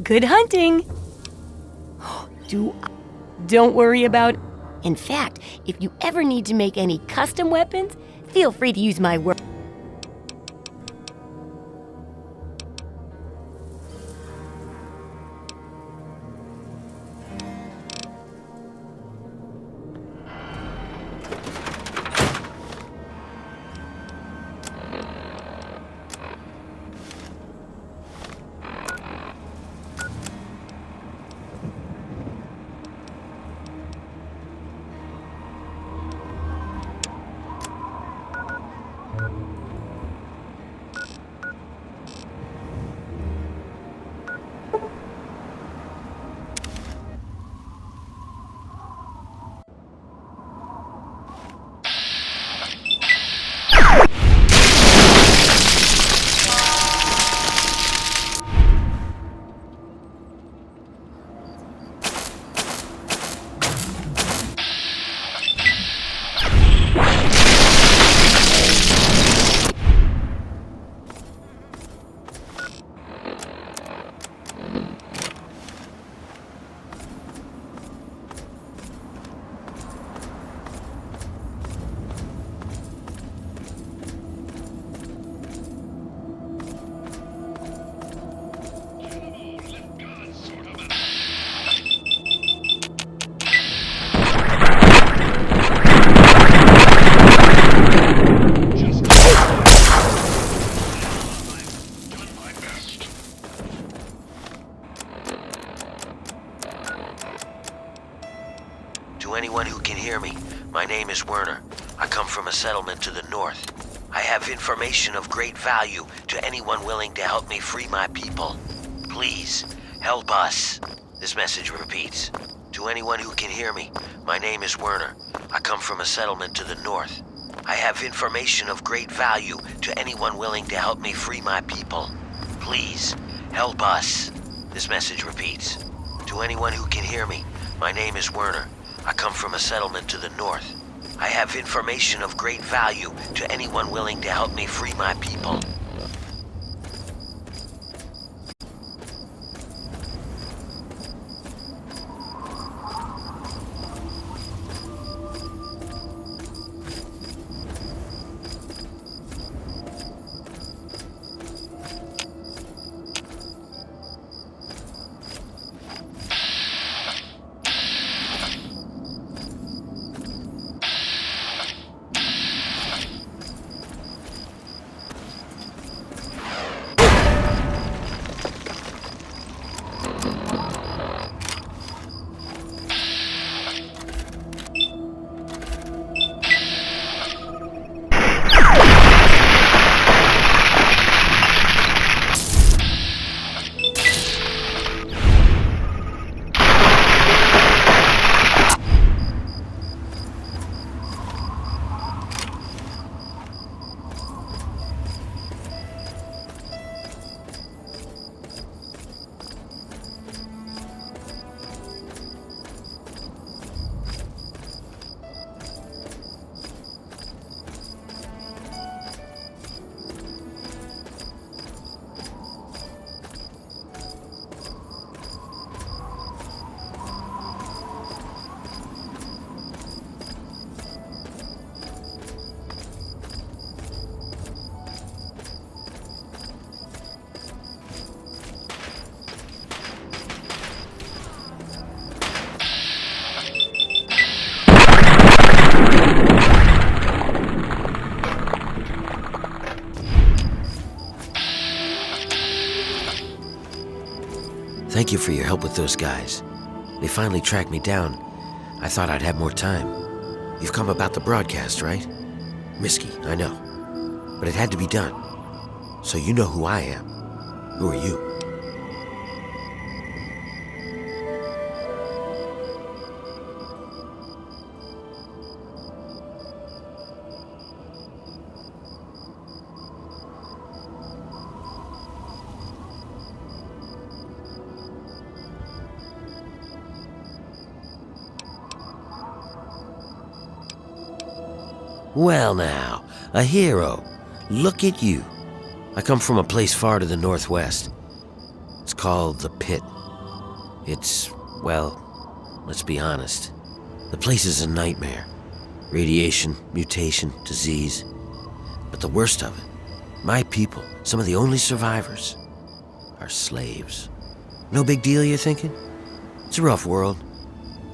Good hunting! Don't worry about... In fact, if you ever need to make any custom weapons, feel free to use my work. To anyone who can hear me, my name is Werner. I come from a settlement to the north. I have information of great value to anyone willing to help me free my people. Please, help us. This message repeats. To anyone who can hear me, my name is Werner. I come from a settlement to the north. I have information of great value to anyone willing to help me free my people. Please, help us. This message repeats. To anyone who can hear me, my name is Werner. I come from a settlement to the north. I have information of great value to anyone willing to help me free my people. Thank you for your help with those guys. They finally tracked me down. I thought I'd have more time. You've come about the broadcast, right? Risky, I know. But it had to be done. So you know who I am. Who are you? Well now, a hero. Look at you. I come from a place far to the northwest. It's called the Pitt. It's, well, let's be honest. The place is a nightmare. Radiation, mutation, disease. But the worst of it, my people, some of the only survivors, are slaves. No big deal, you're thinking? It's a rough world,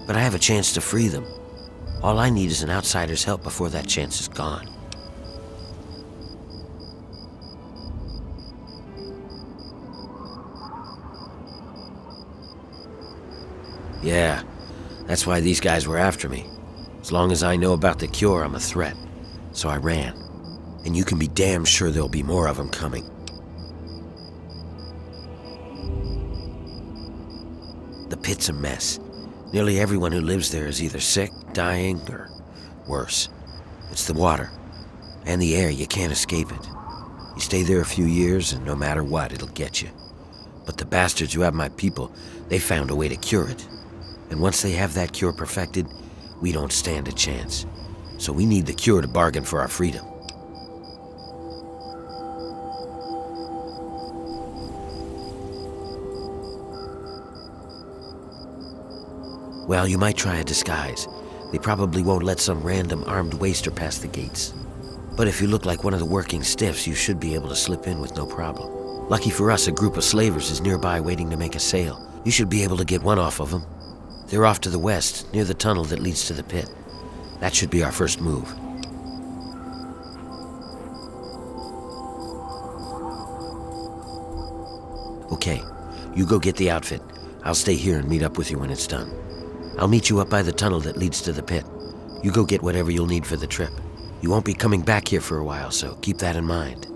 but I have a chance to free them. All I need is an outsider's help before that chance is gone. Yeah, that's why these guys were after me. As long as I know about the cure, I'm a threat. So I ran. And you can be damn sure there'll be more of them coming. The Pitt's a mess. Nearly everyone who lives there is either sick, dying, or worse. It's the water and the air. You can't escape it. You stay there a few years, and no matter what, it'll get you. But the bastards who have my people, they found a way to cure it. And once they have that cure perfected, we don't stand a chance. So we need the cure to bargain for our freedom. Well, you might try a disguise. They probably won't let some random armed waster past the gates. But if you look like one of the working stiffs, you should be able to slip in with no problem. Lucky for us, a group of slavers is nearby waiting to make a sale. You should be able to get one off of them. They're off to the west, near the tunnel that leads to the Pit. That should be our first move. Okay, you go get the outfit. I'll stay here and meet up with you when it's done. I'll meet you up by the tunnel that leads to the Pit. You go get whatever you'll need for the trip. You won't be coming back here for a while, so keep that in mind.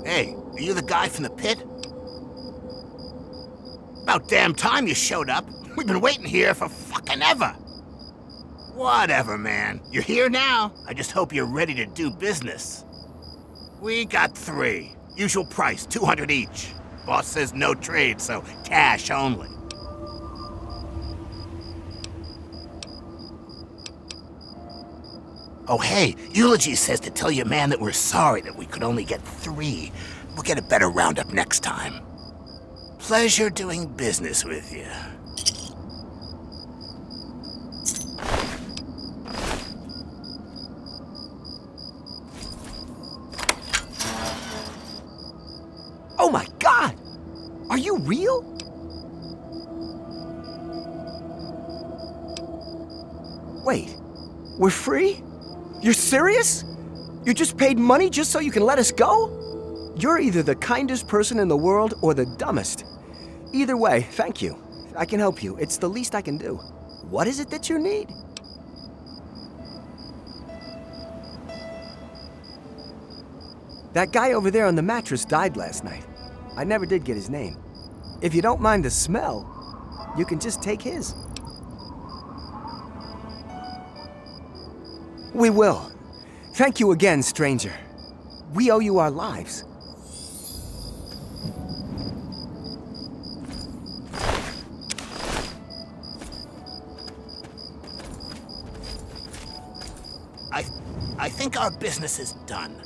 Hey, are you the guy from the Pit? About damn time you showed up. We've been waiting here for fucking ever. Whatever, man. You're here now. I just hope you're ready to do business. We got 3. Usual price, 200 each. Boss says no trade, so cash only. Oh, hey, Eulogy says to tell your man that we're sorry that we could only get 3. We'll get a better roundup next time. Pleasure doing business with you. Oh my God! Are you real? Wait, we're free? You're serious? You just paid money just so you can let us go? You're either the kindest person in the world or the dumbest. Either way, thank you. I can help you. It's the least I can do. What is it that you need? That guy over there on the mattress died last night. I never did get his name. If you don't mind the smell, you can just take his. We will. Thank you again, stranger. We owe you our lives. I think our business is done.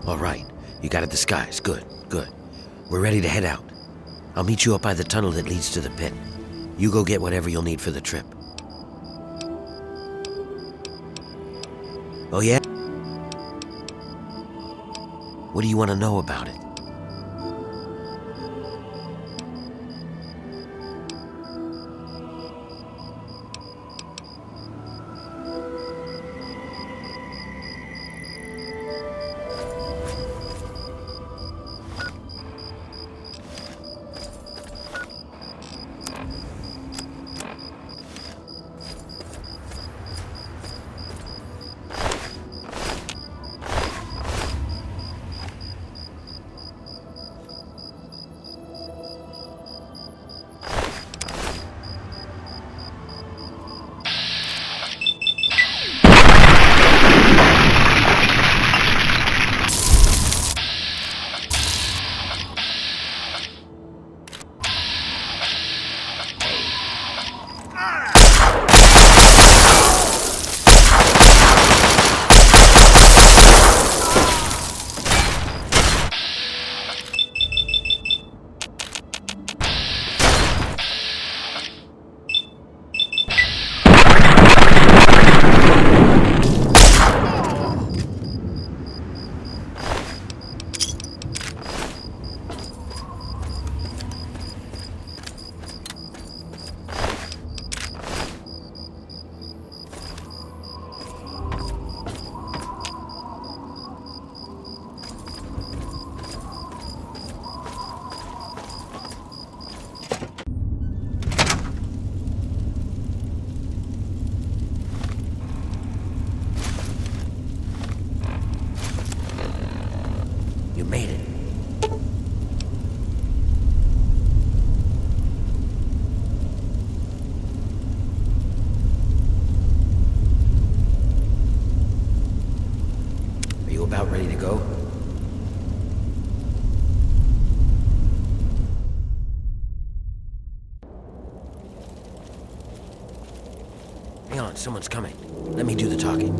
All right, you got it disguised. Good, good. We're ready to head out. I'll meet you up by the tunnel that leads to the pit. You go get whatever you'll need for the trip. Oh, yeah? What do you want to know about it? You made it. Are you about ready to go? Hang on, someone's coming. Let me do the talking.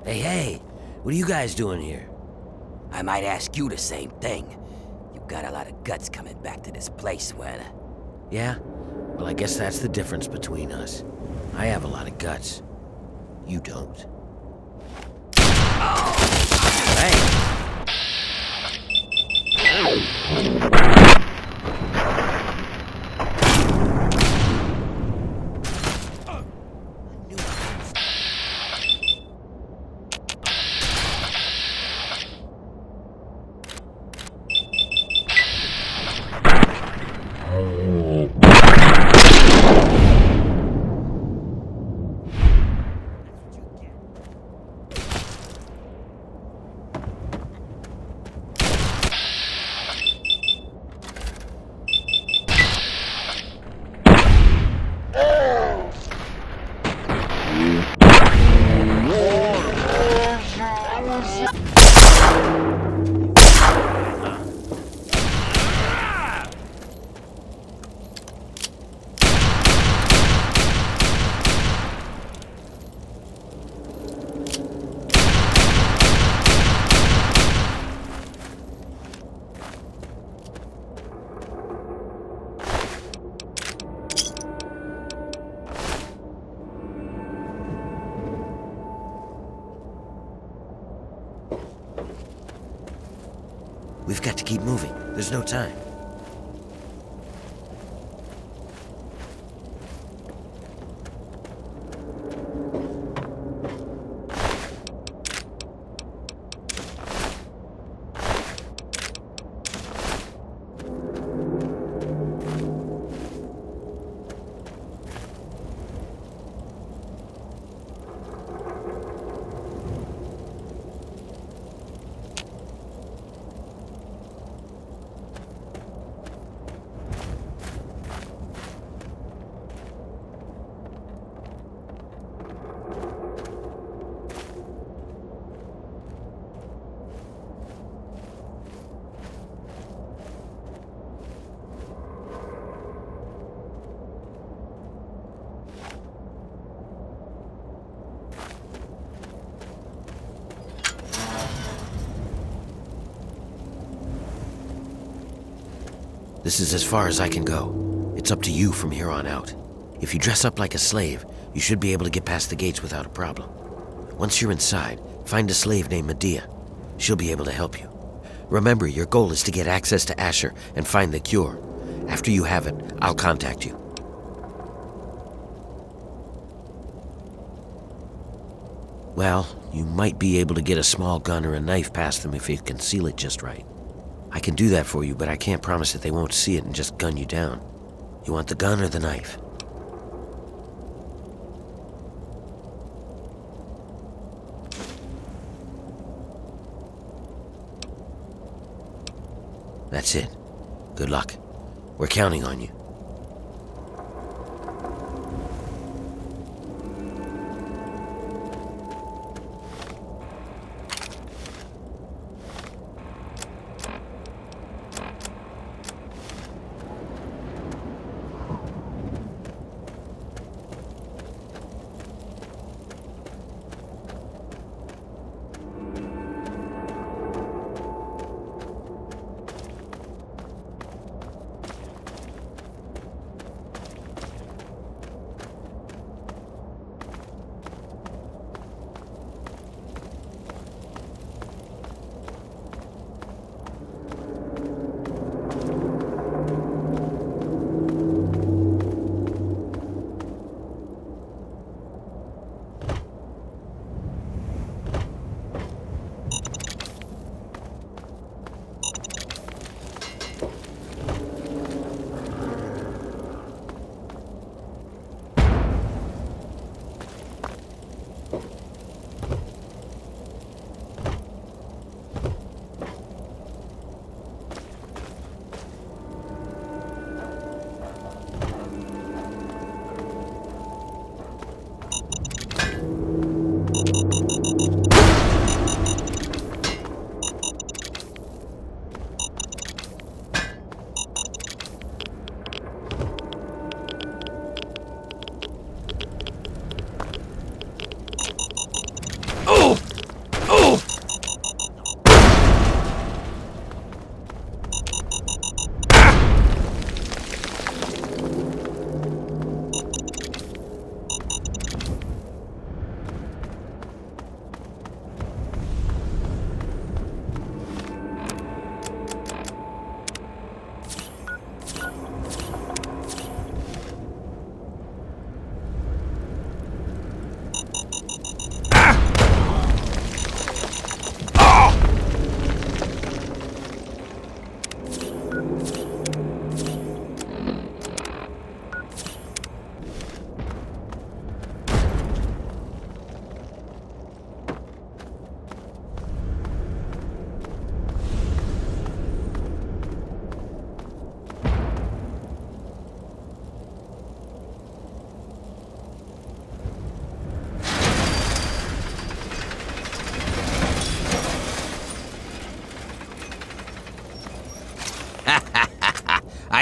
Hey, what are you guys doing here? I might ask you the same thing. You got a lot of guts coming back to this place, Werner. Yeah? Well, I guess that's the difference between us. I have a lot of guts. You don't. Hey! got to keep moving. There's no time. This is as far as I can go. It's up to you from here on out. If you dress up like a slave, you should be able to get past the gates without a problem. Once you're inside, find a slave named Medea. She'll be able to help you. Remember, your goal is to get access to Asher and find the cure. After you have it, I'll contact you. Well, you might be able to get a small gun or a knife past them if you conceal it just right. I can do that for you, but I can't promise that they won't see it and just gun you down. You want the gun or the knife? That's it. Good luck. We're counting on you.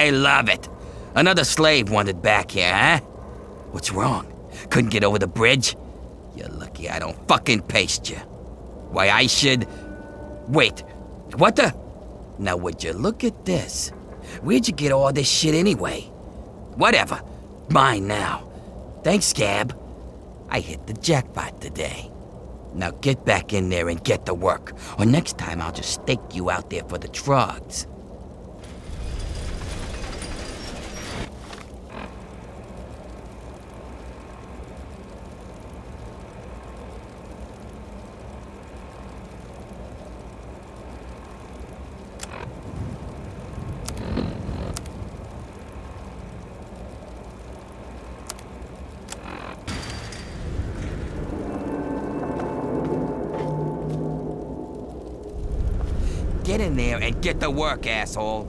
I love it. Another slave wanted back here, huh? What's wrong? Couldn't get over the bridge? You're lucky I don't fucking paste you. Why I should... Wait, what the... Now would you look at this? Where'd you get all this shit anyway? Whatever. Mine now. Thanks, Scab. I hit the jackpot today. Now get back in there and get to work, or next time I'll just stake you out there for the drugs. Get in there and get to work, asshole.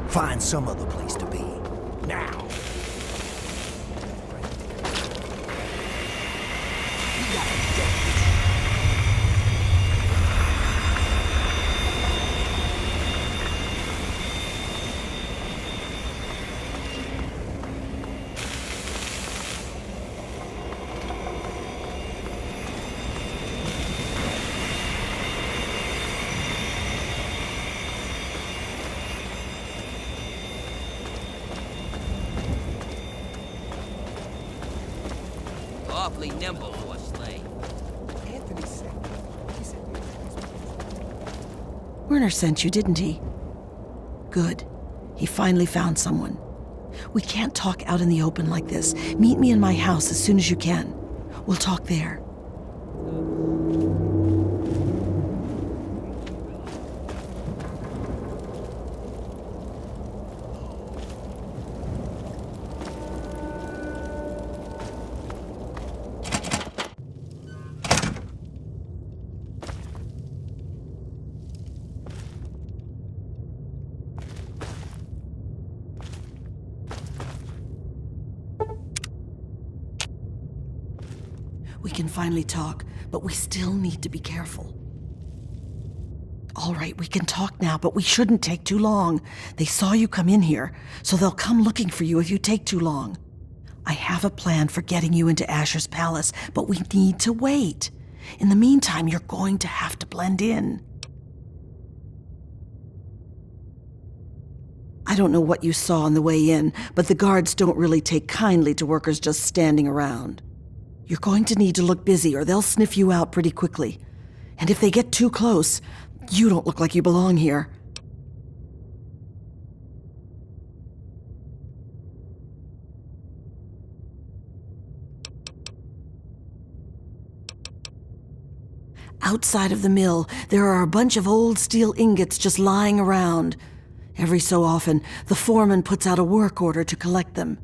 Find some other place to be. Now. Awfully nimble for a slave. Anthony said. He said. Werner sent you, didn't he? Good. He finally found someone. We can't talk out in the open like this. Meet me in my house as soon as you can. We'll talk there. We can finally talk, but we still need to be careful. All right, we can talk now, but we shouldn't take too long. They saw you come in here, so they'll come looking for you if you take too long. I have a plan for getting you into Asher's palace, but we need to wait. In the meantime, you're going to have to blend in. I don't know what you saw on the way in, but the guards don't really take kindly to workers just standing around. You're going to need to look busy or they'll sniff you out pretty quickly. And if they get too close, you don't look like you belong here. Outside of the mill, there are a bunch of old steel ingots just lying around. Every so often, the foreman puts out a work order to collect them.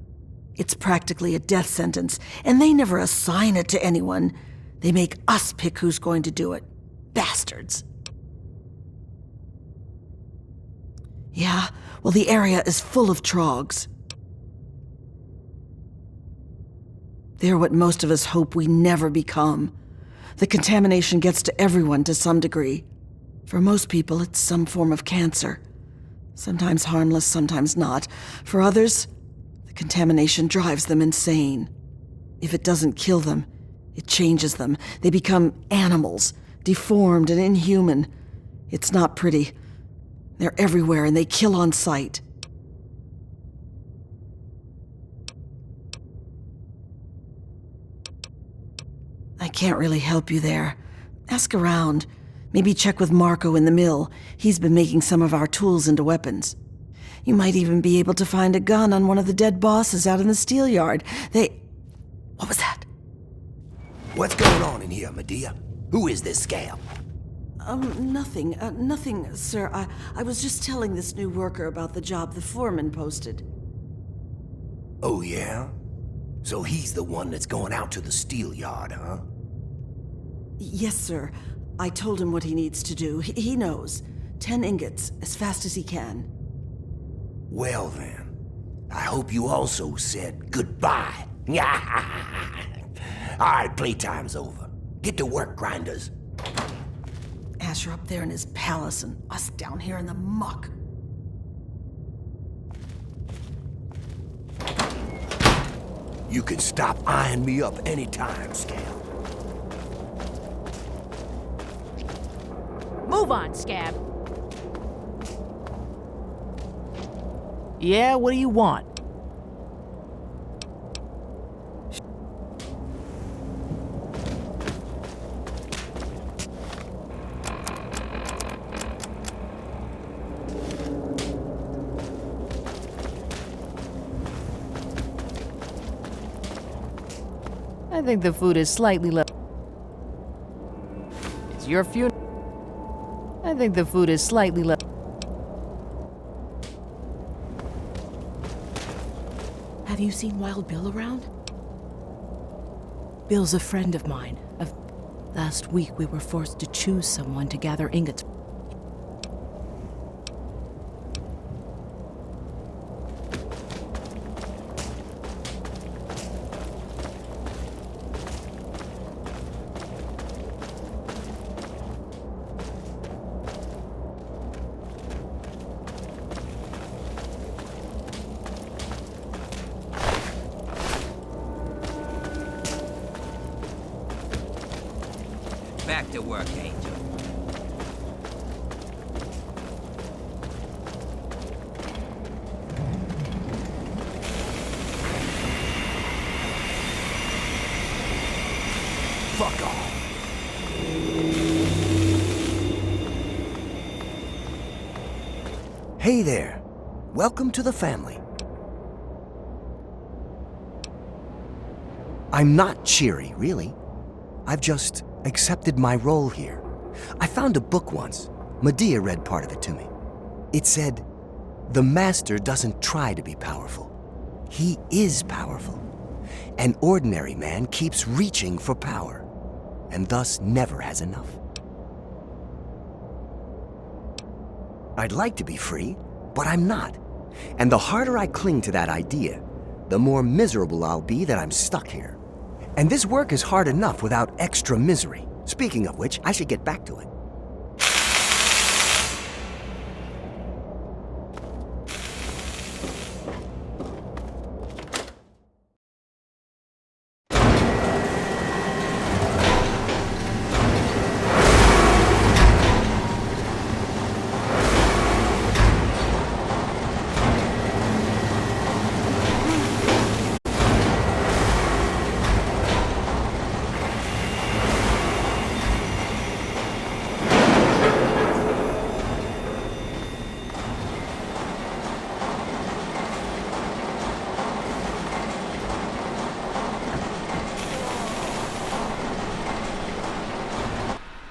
It's practically a death sentence, and they never assign it to anyone. They make us pick who's going to do it. Bastards. Yeah, well, the area is full of trogs. They're what most of us hope we never become. The contamination gets to everyone to some degree. For most people, it's some form of cancer. Sometimes harmless, sometimes not. For others, contamination drives them insane. If it doesn't kill them, it changes them. They become animals, deformed and inhuman. It's not pretty. They're everywhere and they kill on sight. I can't really help you there. Ask around. Maybe check with Marco in the mill. He's been making some of our tools into weapons. You might even be able to find a gun on one of the dead bosses out in the steel yard. What was that? What's going on in here, Medea? Who is this scab? Nothing. Nothing, sir. I was just telling this new worker about the job the foreman posted. Oh, yeah? So he's the one that's going out to the steel yard, huh? Yes, sir. I told him what he needs to do. He knows. 10 ingots, as fast as he can. Well then, I hope you also said goodbye. All right, playtime's over. Get to work, grinders. Asher up there in his palace and us down here in the muck. You can stop eyeing me up anytime, Scab. Move on, Scab. Yeah, what do you want? I think the food is slightly less. It's your funeral. I think the food is slightly less. Have you seen Wild Bill around? Bill's a friend of mine. Last week we were forced to choose someone to gather ingots. Back to work, Angel. Fuck off. Hey there. Welcome to the family. I'm not cheery, really. I've just accepted my role here. I found a book once. Medea read part of it to me. It said, "The master doesn't try to be powerful. He is powerful. An ordinary man keeps reaching for power, and thus never has enough." I'd like to be free, but I'm not. And the harder I cling to that idea, the more miserable I'll be that I'm stuck here. And this work is hard enough without extra misery. Speaking of which, I should get back to it.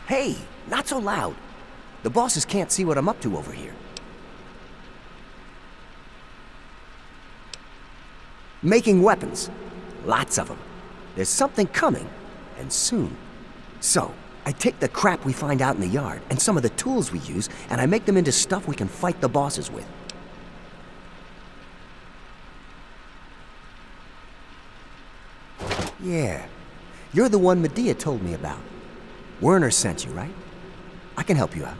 Hey, not so loud. The bosses can't see what I'm up to over here. Making weapons. Lots of them. There's something coming, and soon. So, I take the crap we find out in the yard and some of the tools we use, and I make them into stuff we can fight the bosses with. Yeah, you're the one Medea told me about. Werner sent you, right? I can help you out.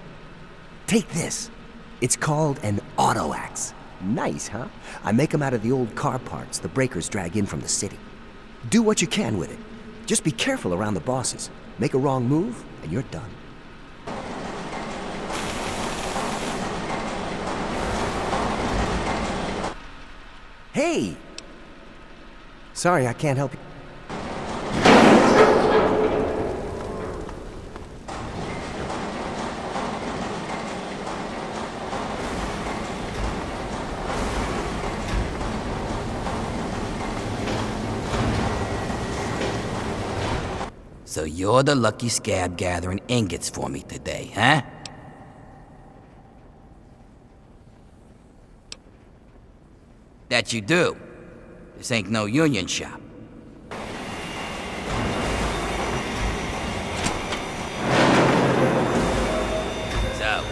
Take this. It's called an auto axe. Nice, huh? I make them out of the old car parts the breakers drag in from the city. Do what you can with it. Just be careful around the bosses. Make a wrong move, and you're done. Hey! Sorry, I can't help you. So you're the lucky scab gathering ingots for me today, huh? That you do. This ain't no union shop. So,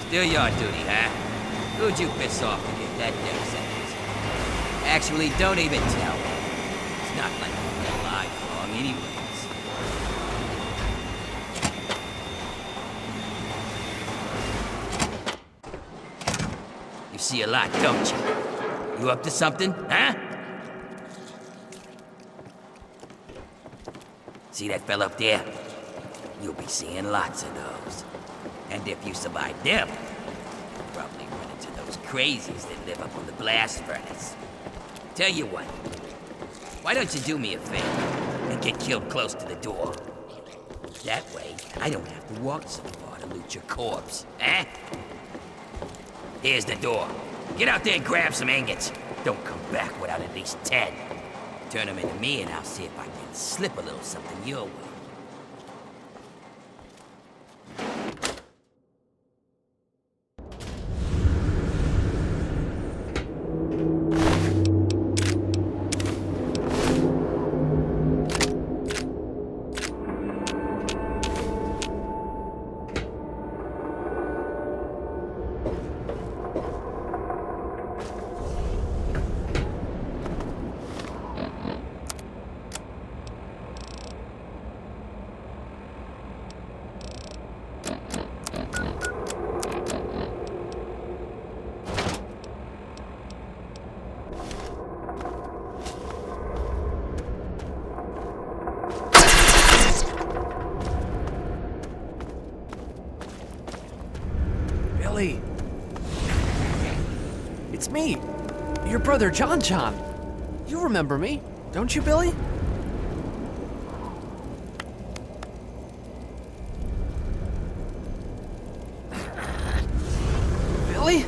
still your duty, huh? Who'd you piss off to get that death sentence? Actually, don't even tell me. It's not like you're alive long anyways. You see a lot, don't you? You up to something, huh? See that fella up there? You'll be seeing lots of those. And if you survive them, you'll probably run into those crazies that live up on the blast furnace. Tell you what, why don't you do me a favor and get killed close to the door? That way, I don't have to walk so far to loot your corpse, eh? Here's the door. Get out there and grab some ingots. Don't come back without at least 10. Turn them into me and I'll see if I can slip a little something your way. Billy! It's me, your brother John John. You remember me, don't you, Billy? Billy?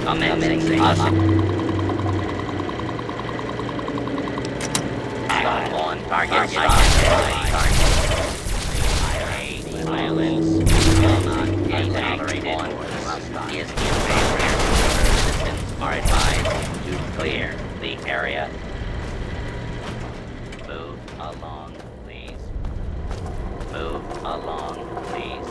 Commencing Action on target identified. Violence will not be tolerated. Is in favor. Citizens are advised to clear the area. Move along, please. Move along, please.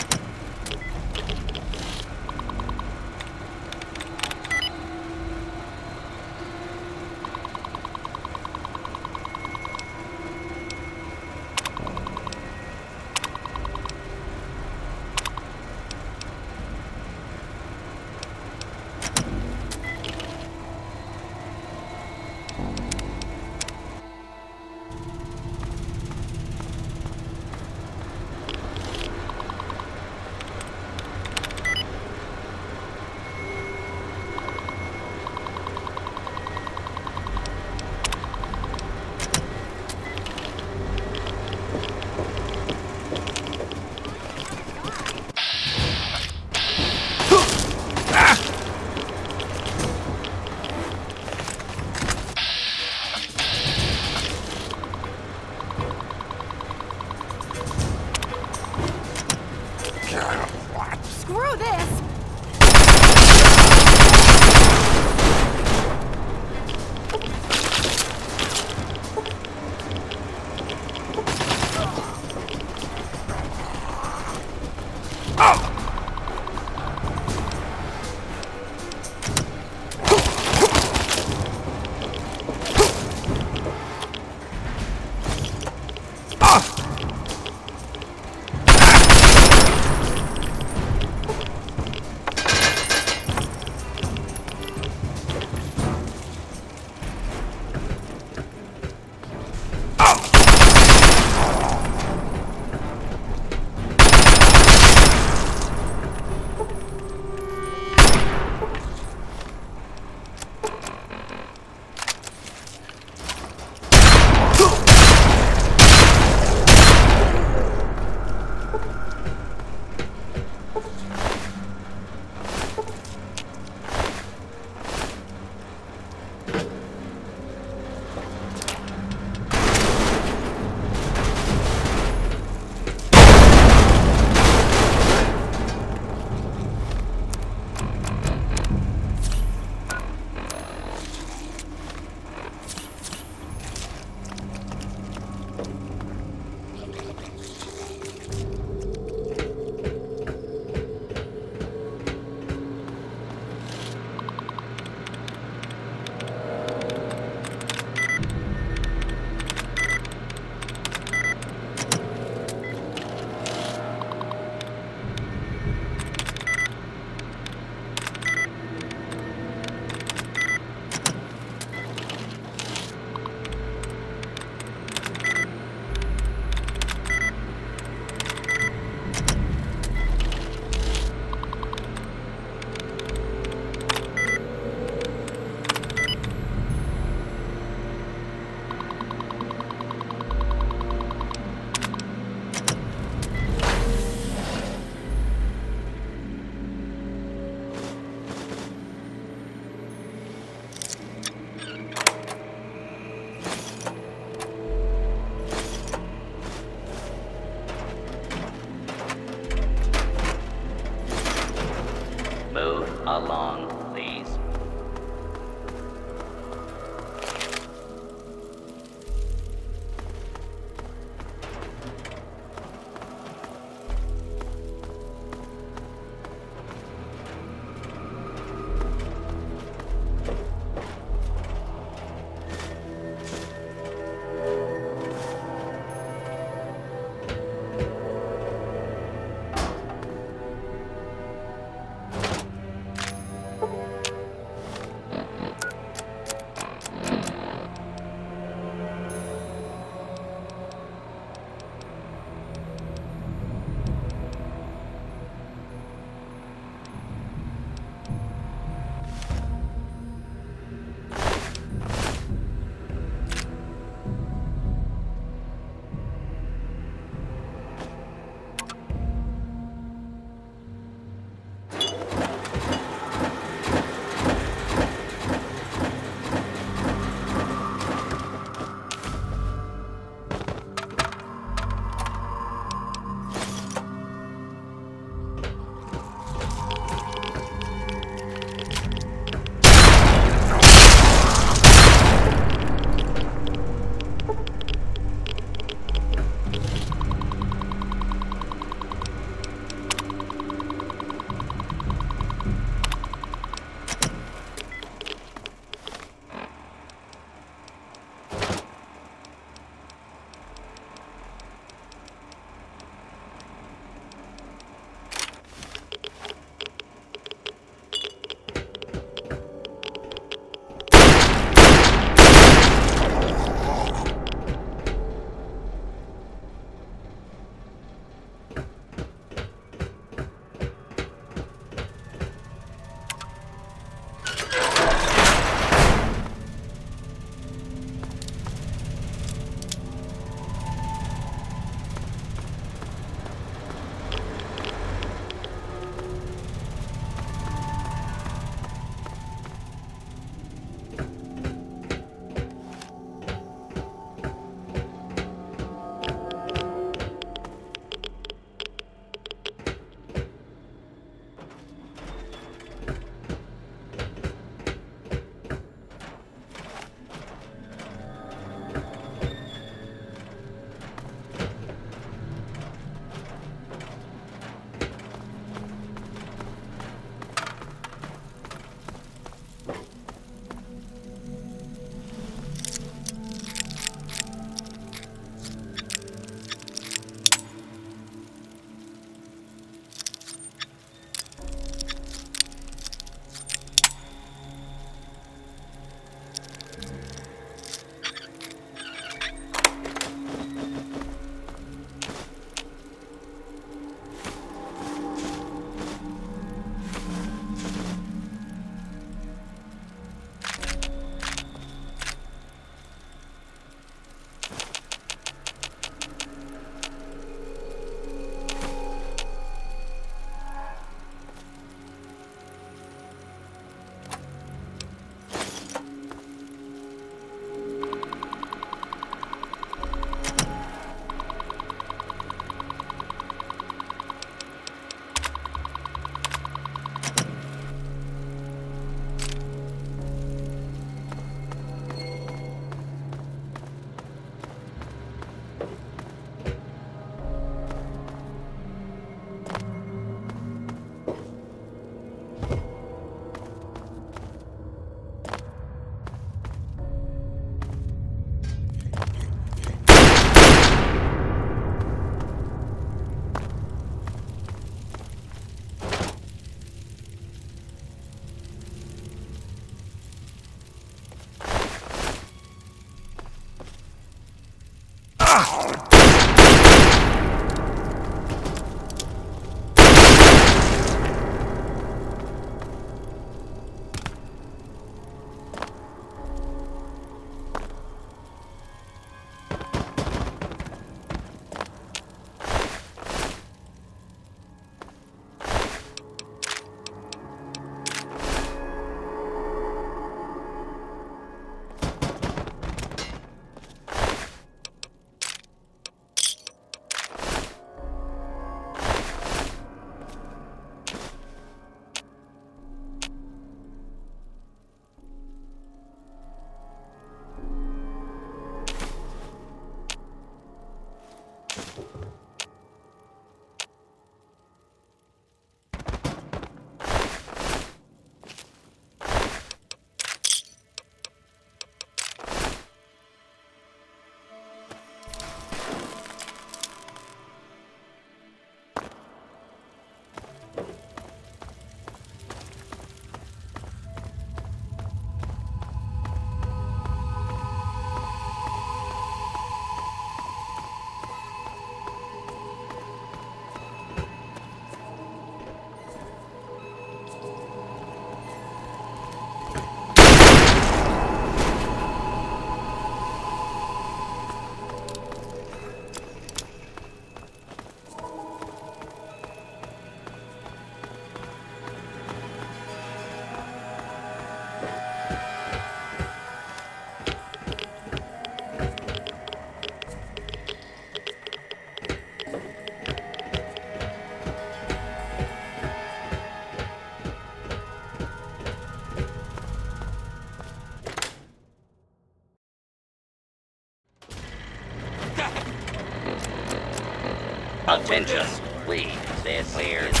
Attention, please. This is...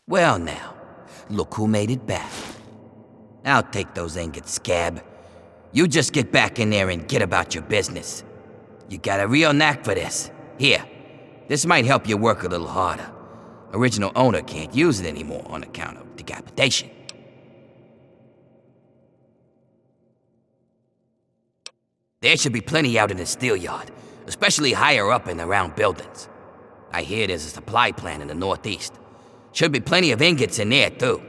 Well now, look who made it back. I'll take those ingots, Scab. You just get back in there and get about your business. You got a real knack for this. Here, this might help you work a little harder. Original owner can't use it anymore on account of decapitation. There should be plenty out in the steel yard, especially higher up and around buildings. I hear there's a supply plant in the northeast. Should be plenty of ingots in there, too.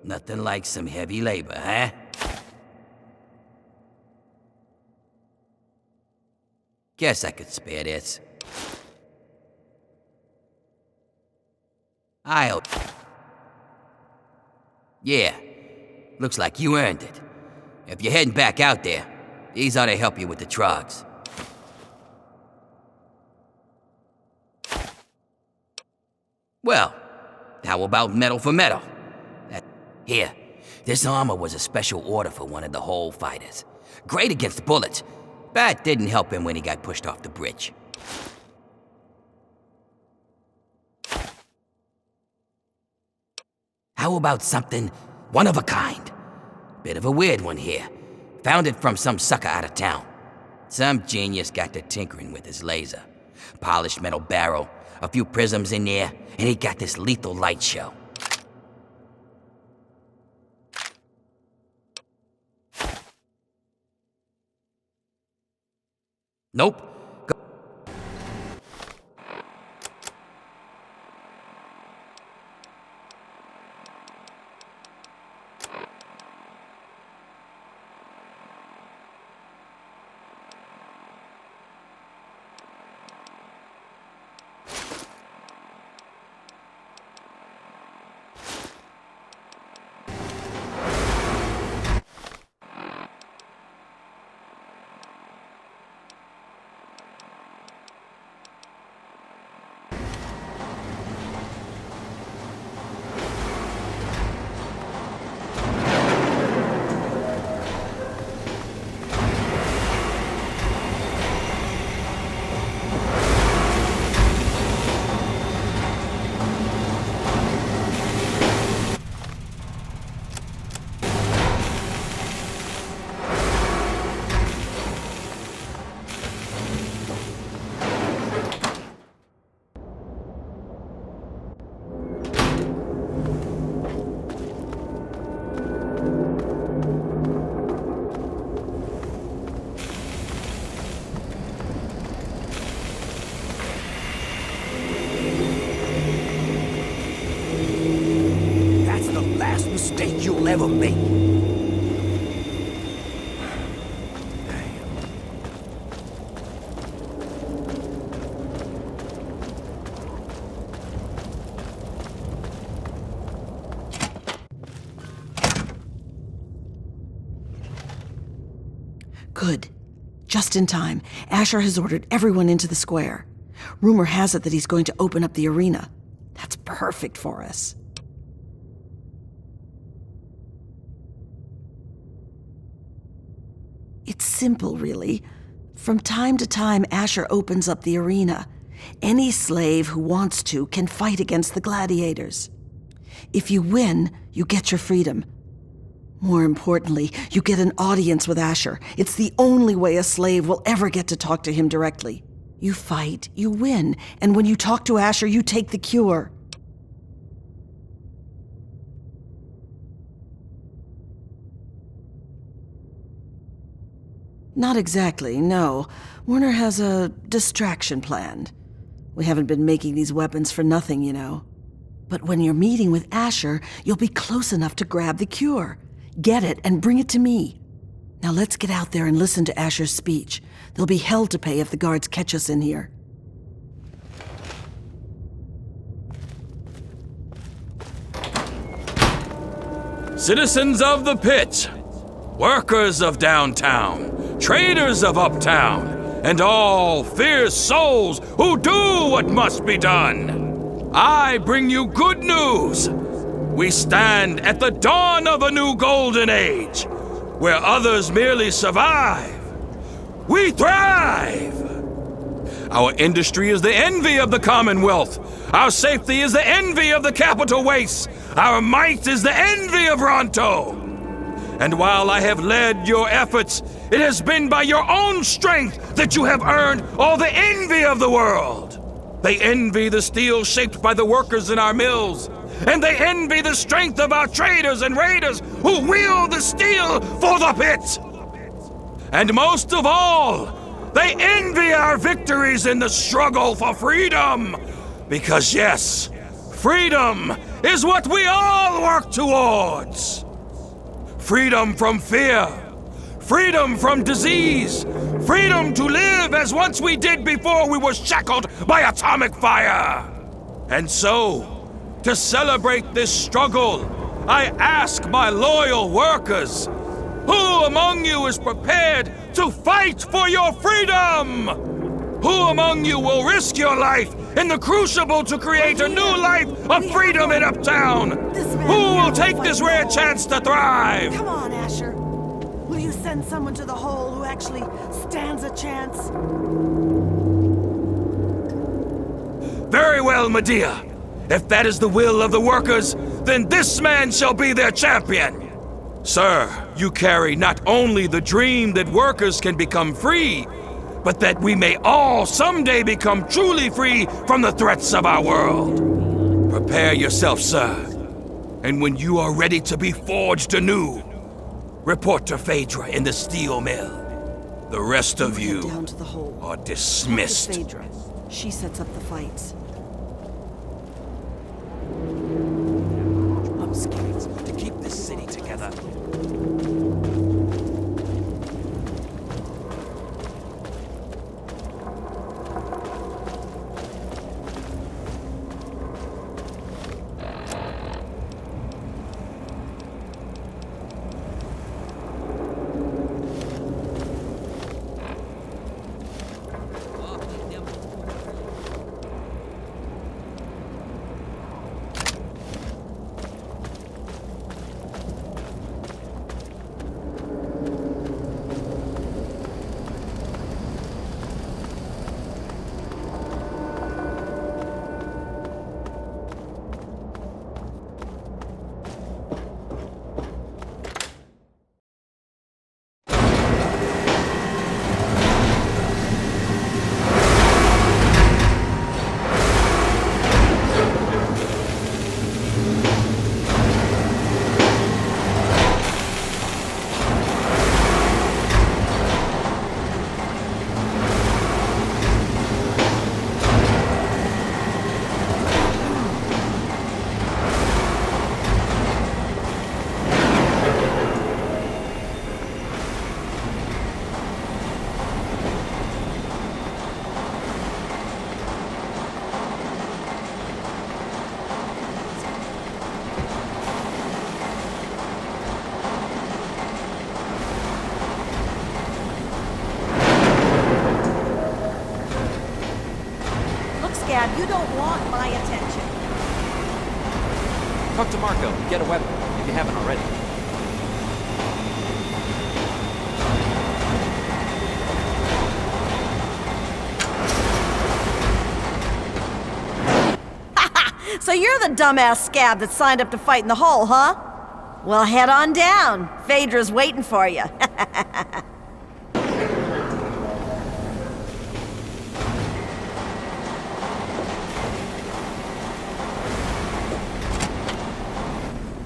Nothing like some heavy labor, huh? Guess I could spare this. Yeah, looks like you earned it. If you're heading back out there, these ought to help you with the drugs. Well, how about metal for metal? Here, this armor was a special order for one of the Hole fighters. Great against bullets, but didn't help him when he got pushed off the bridge. How about something one of a kind? Bit of a weird one here. Found it from some sucker out of town. Some genius got to tinkering with his laser. Polished metal barrel, a few prisms in there, and he got this lethal light show. Nope. That's the last mistake you'll ever make. Good. Just in time. Asher has ordered everyone into the square. Rumor has it that he's going to open up the arena. That's perfect for us. It's simple, really. From time to time, Asher opens up the arena. Any slave who wants to can fight against the gladiators. If you win, you get your freedom. More importantly, you get an audience with Asher. It's the only way a slave will ever get to talk to him directly. You fight, you win, and when you talk to Asher, you take the cure. Not exactly, no. Werner has a distraction planned. We haven't been making these weapons for nothing, you know. But when you're meeting with Asher, you'll be close enough to grab the cure. Get it and bring it to me. Now let's get out there and listen to Asher's speech. There'll be hell to pay if the guards catch us in here. Citizens of the Pitt, workers of downtown, traders of uptown, and all fierce souls who do what must be done, I bring you good news. We stand at the dawn of a new golden age, where others merely survive. We thrive! Our industry is the envy of the Commonwealth. Our safety is the envy of the capital wastes. Our might is the envy of Ronto. And while I have led your efforts, it has been by your own strength that you have earned all the envy of the world. They envy the steel shaped by the workers in our mills, and they envy the strength of our traders and raiders who wield the steel for the Pit. And most of all, they envy our victories in the struggle for freedom. Because yes, freedom is what we all work towards. Freedom from fear, freedom from disease, freedom to live as once we did before we were shackled by atomic fire. And so, to celebrate this struggle, I ask my loyal workers, who among you is prepared to fight for your freedom? Who among you will risk your life in the crucible to create a new life of freedom in Uptown? Who will take this rare chance to thrive? Come on, Asher. Will you send someone to the hole who actually stands a chance? Very well, Medea. If that is the will of the workers, then this man shall be their champion. Sir, you carry not only the dream that workers can become free, but that we may all someday become truly free from the threats of our world. Prepare yourself, sir. And when you are ready to be forged anew, report to Phaedra in the steel mill. The rest of Head you down to the hole. are Talk to dismissed. Phaedra. She sets up the fights. I'm scared to keep this city together. You don't want my attention. Talk to Marco and get a weapon, if you haven't already. So you're the dumbass scab that signed up to fight in the hole, huh? Well, head on down. Phaedra's waiting for you.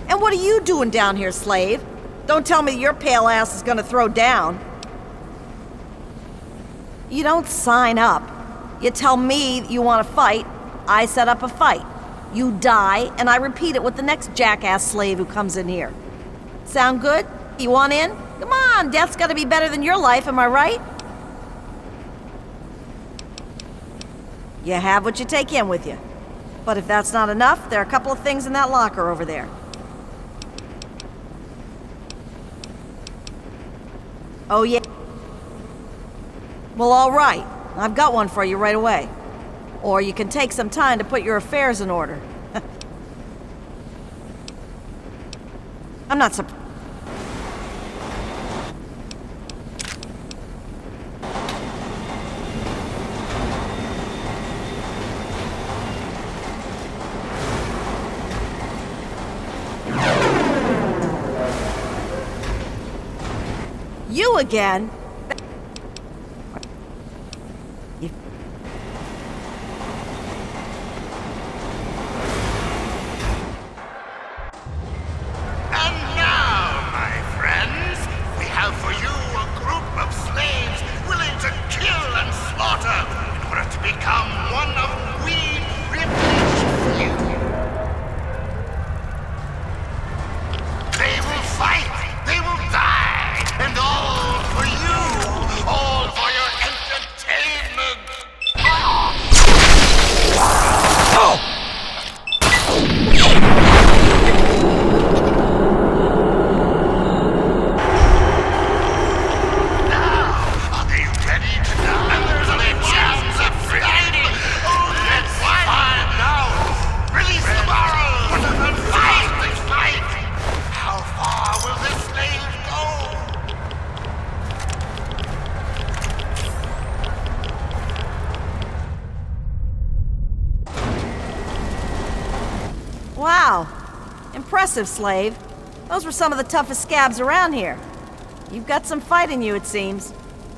And what are you doing down here, slave? Don't tell me your pale ass is gonna throw down. You don't sign up. You tell me you want to fight, I set up a fight. You die, and I repeat it with the next jackass slave who comes in here. Sound good? You want in? Come on, death's gotta be better than your life, am I right? You have what you take in with you. But if that's not enough, there are a couple of things in that locker over there. Oh, yeah? Well, all right. I've got one for you right away. Or you can take some time to put your affairs in order. I'm not surprised. You again? And now, my friends, we have for you a group of slaves willing to kill and slaughter in order to become one of we privileged few. They will fight, they will die, and all for you, all for your entertainment. Are they ready to die? And there's only a chance of fighting. Oh, let's find out. Release the barrels and fight the fight. How far will this slave go? Wow. Impressive, slave. Those were some of the toughest scabs around here. You've got some fight in you, it seems.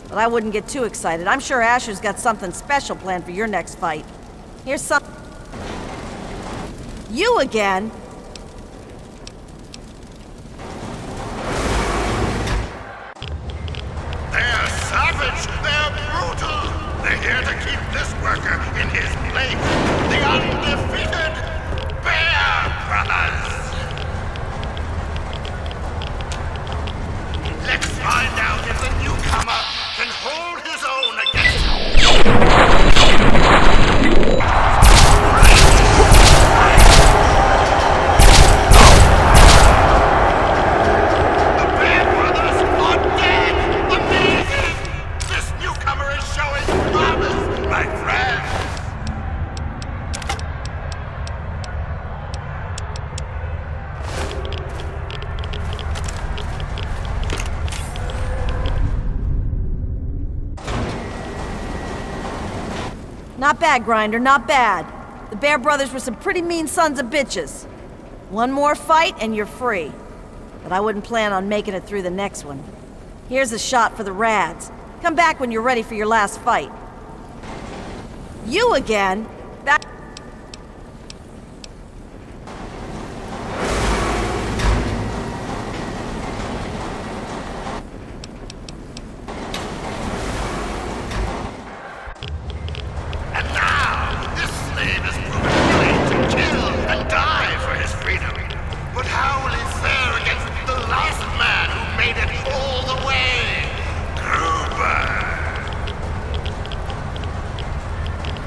But I wouldn't get too excited. I'm sure Asher's got something special planned for your next fight. Here's some... You again? They're savage. here to keep this worker in his place. The undefeated Bear Brothers. Let's find out if the newcomer can hold his own against The Bear Brothers are dead! Amazing! This newcomer is showing promise, my friend! Not bad, Grinder, not bad. The Bear Brothers were some pretty mean sons of bitches. One more fight and you're free. But I wouldn't plan on making it through the next one. Here's a shot for the Rads. Come back when you're ready for your last fight. You again? Back. And now, this slave is proven willing to kill and die for his freedom. But how will he fare against the last man who made it all the way? Gruber.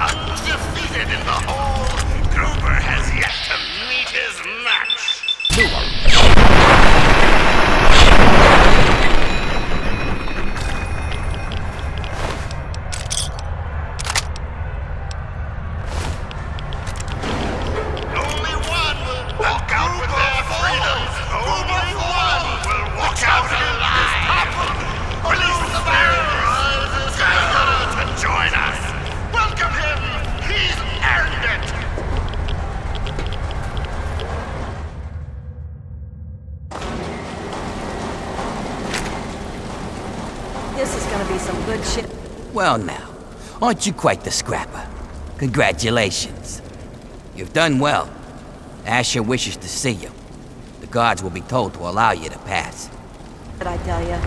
Undefeated in the whole, Gruber has yet to meet his match. Only one will walk out with their freedom. Only one will walk out alive. Release the barrels. Gather to join us. Welcome him. He's earned it. This is gonna be some good shit. Well now, aren't you quite the scrapper? Congratulations. You've done well. Asher wishes to see you. The guards will be told to allow you to pass. Did I tell you?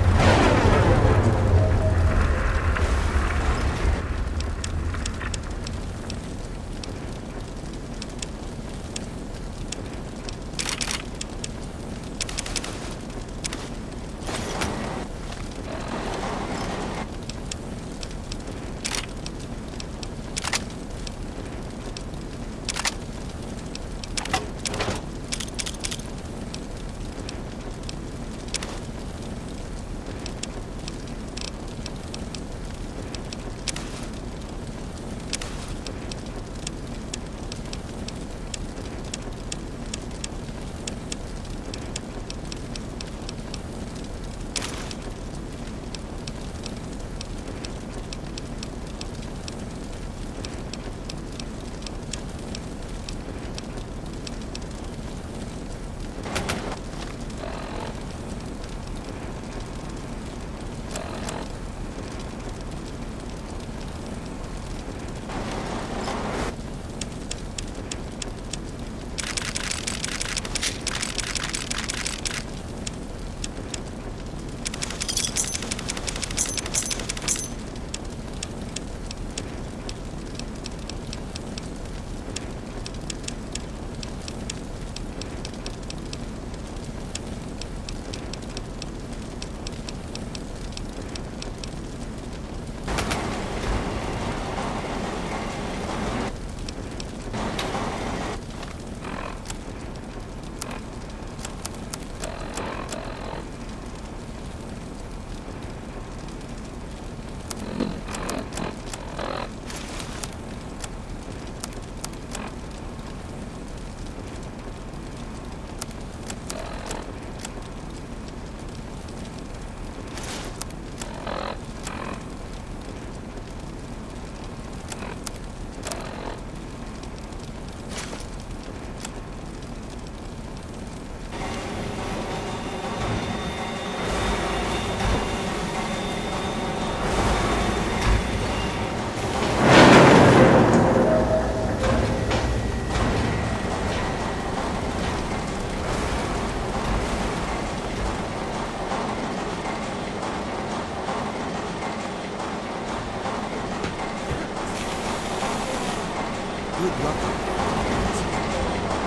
luck on that.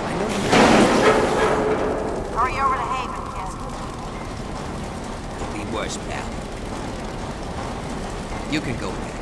I know you. Hurry over to Haven, kid. Could be worse, pal. You can go back.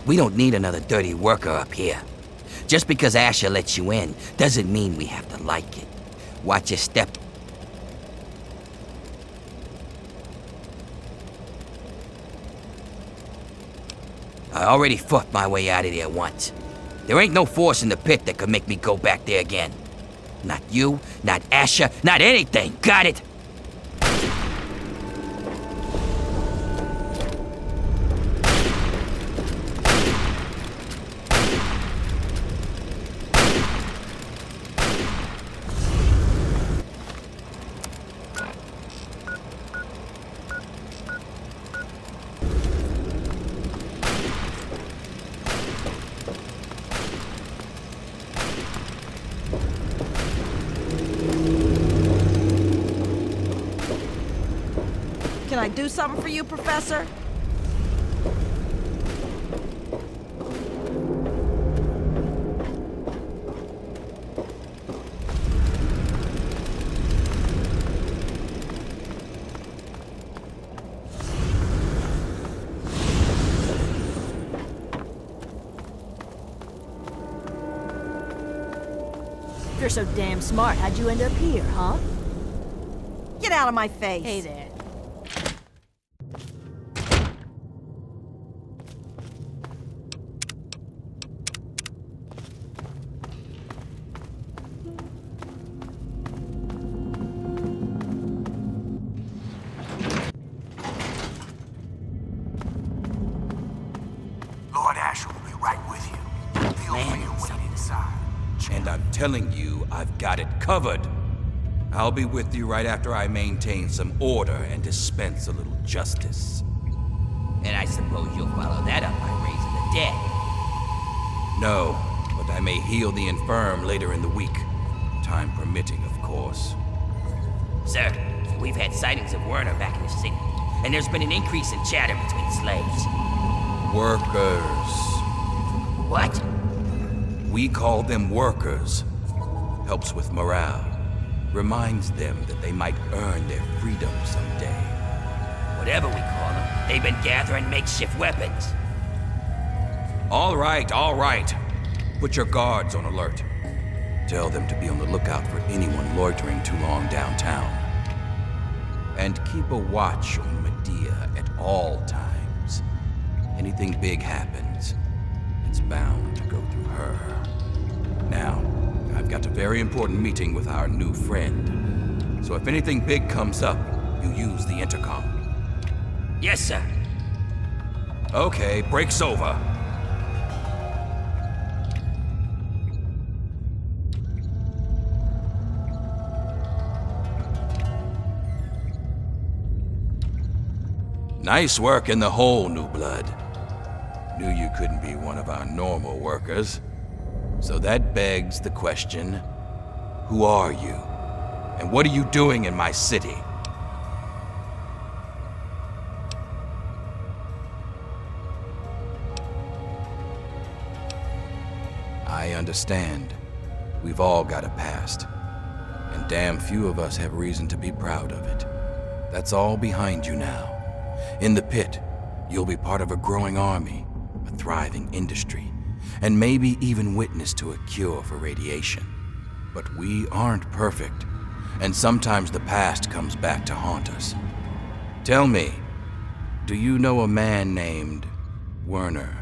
We don't need another dirty worker up here. Just because Asher lets you in doesn't mean we have to like it. Watch your step. I already fought my way out of there once. There ain't no force in the pit that could make me go back there again. Not you, not Asher, not anything. Got it? Can I do something for you, Professor? If you're so damn smart, how'd you end up here, huh? Get out of my face. Hey there. Lord Asher will be right with you. Feel free to wait inside. And I'm telling you, I've got it covered. I'll be with you right after I maintain some order and dispense a little justice. And I suppose you'll follow that up by raising the dead. No, but I may heal the infirm later in the week. Time permitting, of course. Sir, we've had sightings of Werner back in the city, and there's been an increase in chatter between slaves. Workers. What? We call them workers. Helps with morale. Reminds them that they might earn their freedom someday. Whatever we call them, they've been gathering makeshift weapons. All right, all right. Put your guards on alert. Tell them to be on the lookout for anyone loitering too long downtown. And keep a watch on Medea at all times. Anything big happens, it's bound to go through her. Now, I've got a very important meeting with our new friend. So if anything big comes up, you use the intercom. Yes, sir. Okay, break's over. Nice work in the hole, New Blood. Knew you couldn't be one of our normal workers. So that begs the question, who are you? And what are you doing in my city? I understand. We've all got a past. And damn few of us have reason to be proud of it. That's all behind you now. In the pit, you'll be part of a growing army, a thriving industry, and maybe even witness to a cure for radiation. But we aren't perfect, and sometimes the past comes back to haunt us. Tell me, do you know a man named Werner?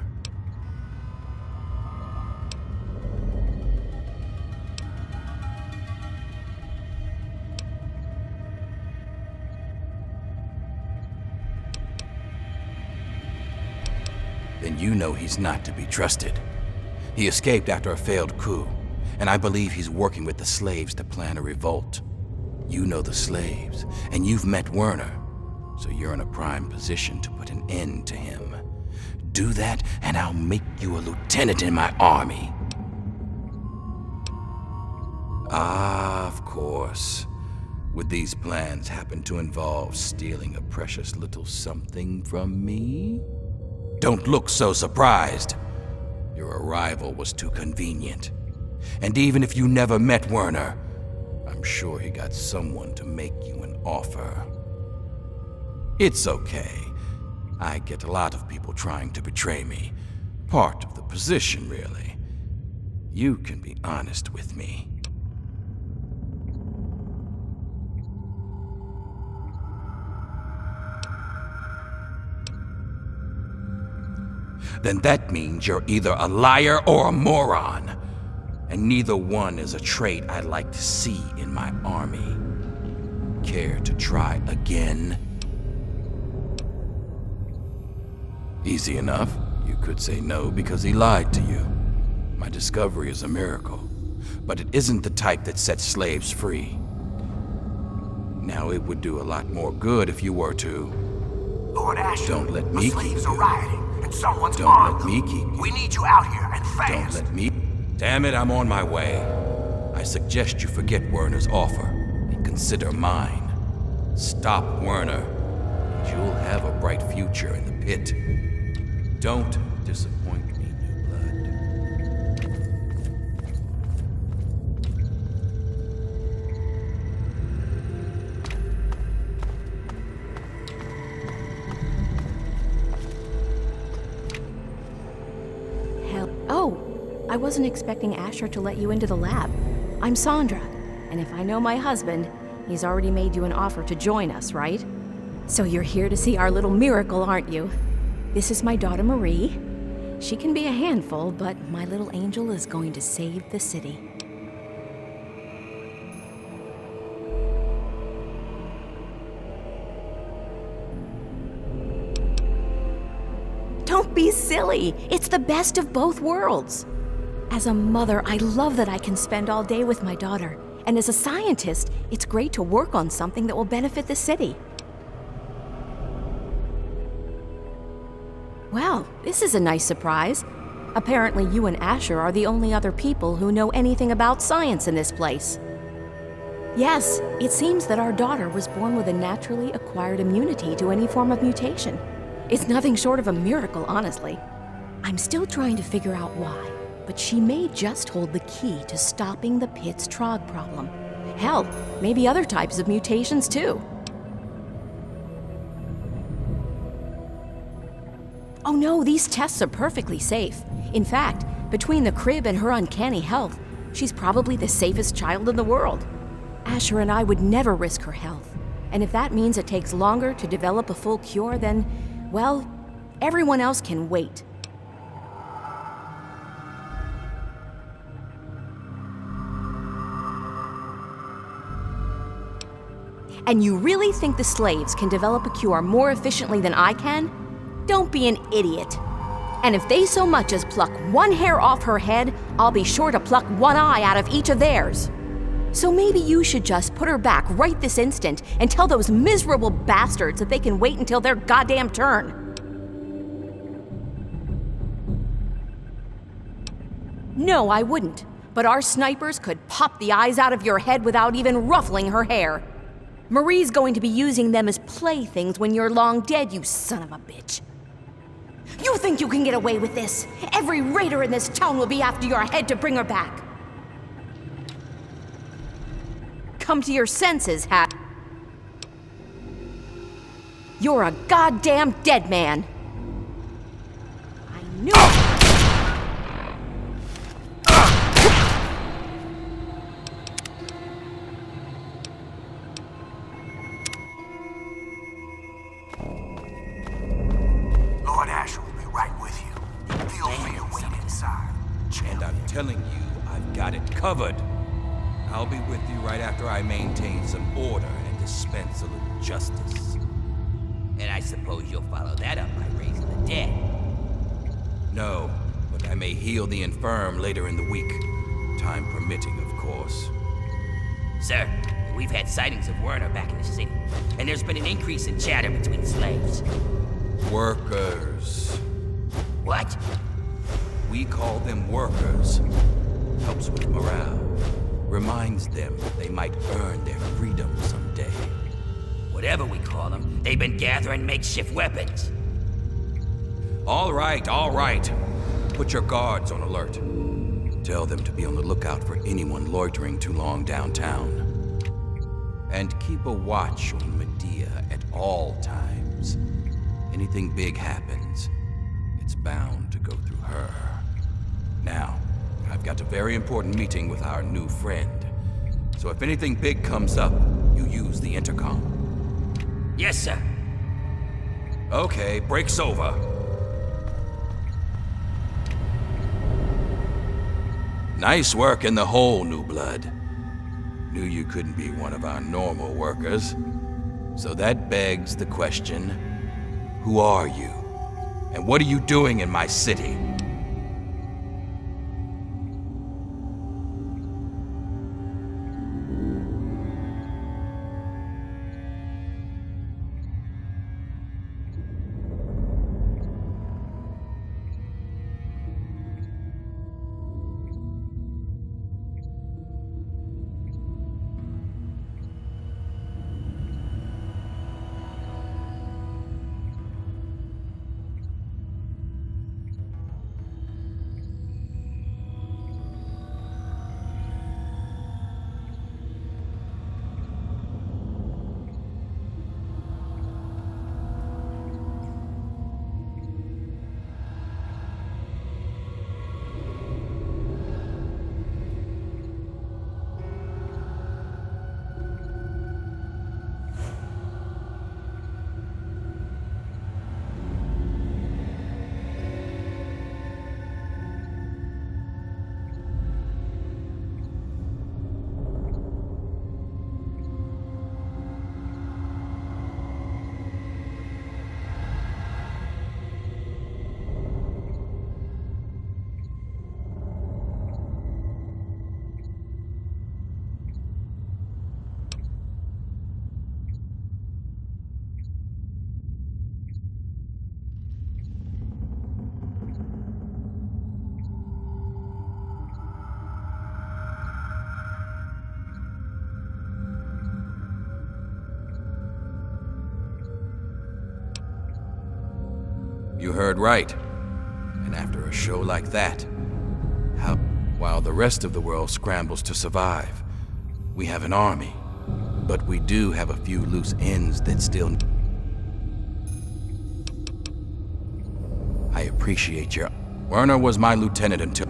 Then you know he's not to be trusted. He escaped after a failed coup, and I believe he's working with the slaves to plan a revolt. You know the slaves, and you've met Werner, so you're in a prime position to put an end to him. Do that, and I'll make you a lieutenant in my army. Ah, of course. Would these plans happen to involve stealing a precious little something from me? Don't look so surprised. Your arrival was too convenient. And even if you never met Werner, I'm sure he got someone to make you an offer. It's okay. I get a lot of people trying to betray me. Part of the position, really. You can be honest with me. Then that means you're either a liar or a moron. And neither one is a trait I'd like to see in my army. Care to try again? Easy enough. You could say no because he lied to you. My discovery is a miracle, but it isn't the type that sets slaves free. Now, it would do a lot more good if you were to... Lord Asher, Don't let me the keep slaves you. are rioting, and someone's Don't armed let me them. keep you. We need you out here, and Don't fast. let me... Damn it, I'm on my way. I suggest you forget Werner's offer and consider mine. Stop Werner, and you'll have a bright future in the pit. Don't disappoint me, New Blood. Hell. Oh, I wasn't expecting Asher to let you into the lab. I'm Sandra, and if I know my husband, he's already made you an offer to join us, right? So you're here to see our little miracle, aren't you? This is my daughter Marie. She can be a handful, but my little angel is going to save the city. Don't be silly. It's the best of both worlds. As a mother, I love that I can spend all day with my daughter. And as a scientist, it's great to work on something that will benefit the city. Well, this is a nice surprise. Apparently you and Asher are the only other people who know anything about science in this place. Yes, it seems that our daughter was born with a naturally acquired immunity to any form of mutation. It's nothing short of a miracle, honestly. I'm still trying to figure out why, but she may just hold the key to stopping the Pitt's Trog problem. Hell, maybe other types of mutations too. Oh no, these tests are perfectly safe. In fact, between the crib and her uncanny health, she's probably the safest child in the world. Asher and I would never risk her health. And if that means it takes longer to develop a full cure, then, well, everyone else can wait. And you really think the slaves can develop a cure more efficiently than I can? Don't be an idiot. And if they so much as pluck one hair off her head, I'll be sure to pluck one eye out of each of theirs. So maybe you should just put her back right this instant and tell those miserable bastards that they can wait until their goddamn turn. No, I wouldn't. But our snipers could pop the eyes out of your head without even ruffling her hair. Marie's going to be using them as playthings when you're long dead, you son of a bitch. You think you can get away with this? Every raider in this town will be after your head to bring her back. Come to your senses, Hat. You're a goddamn dead man. I knew it. Lord Asher will be right with you. Feel free to wait inside. And I'm telling you, I've got it covered. I'll be with you right after I maintain some order and dispense a little justice. And I suppose you'll follow that up by raising the dead. No, but I may heal the infirm later in the week. Time permitting, of course. Sir, we've had sightings of Werner back in the city, and there's been an increase in chatter between slaves. Workers. What? We call them workers. Helps with morale. Reminds them that they might earn their freedom someday. Whatever we call them, they've been gathering makeshift weapons. All right, all right. Put your guards on alert. Tell them to be on the lookout for anyone loitering too long downtown. And keep a watch on Medea at all times. Anything big happens, it's bound to go through her. Now, I've got a very important meeting with our new friend. So if anything big comes up, you use the intercom. Yes, sir. Okay, break's over. Nice work in the hole, New Blood. Knew you couldn't be one of our normal workers. So that begs the question, who are you? And what are you doing in my city? You heard right. And after a show like that, while the rest of the world scrambles to survive, we have an army. But we do have a few loose ends that still... I appreciate your... Werner was my lieutenant until...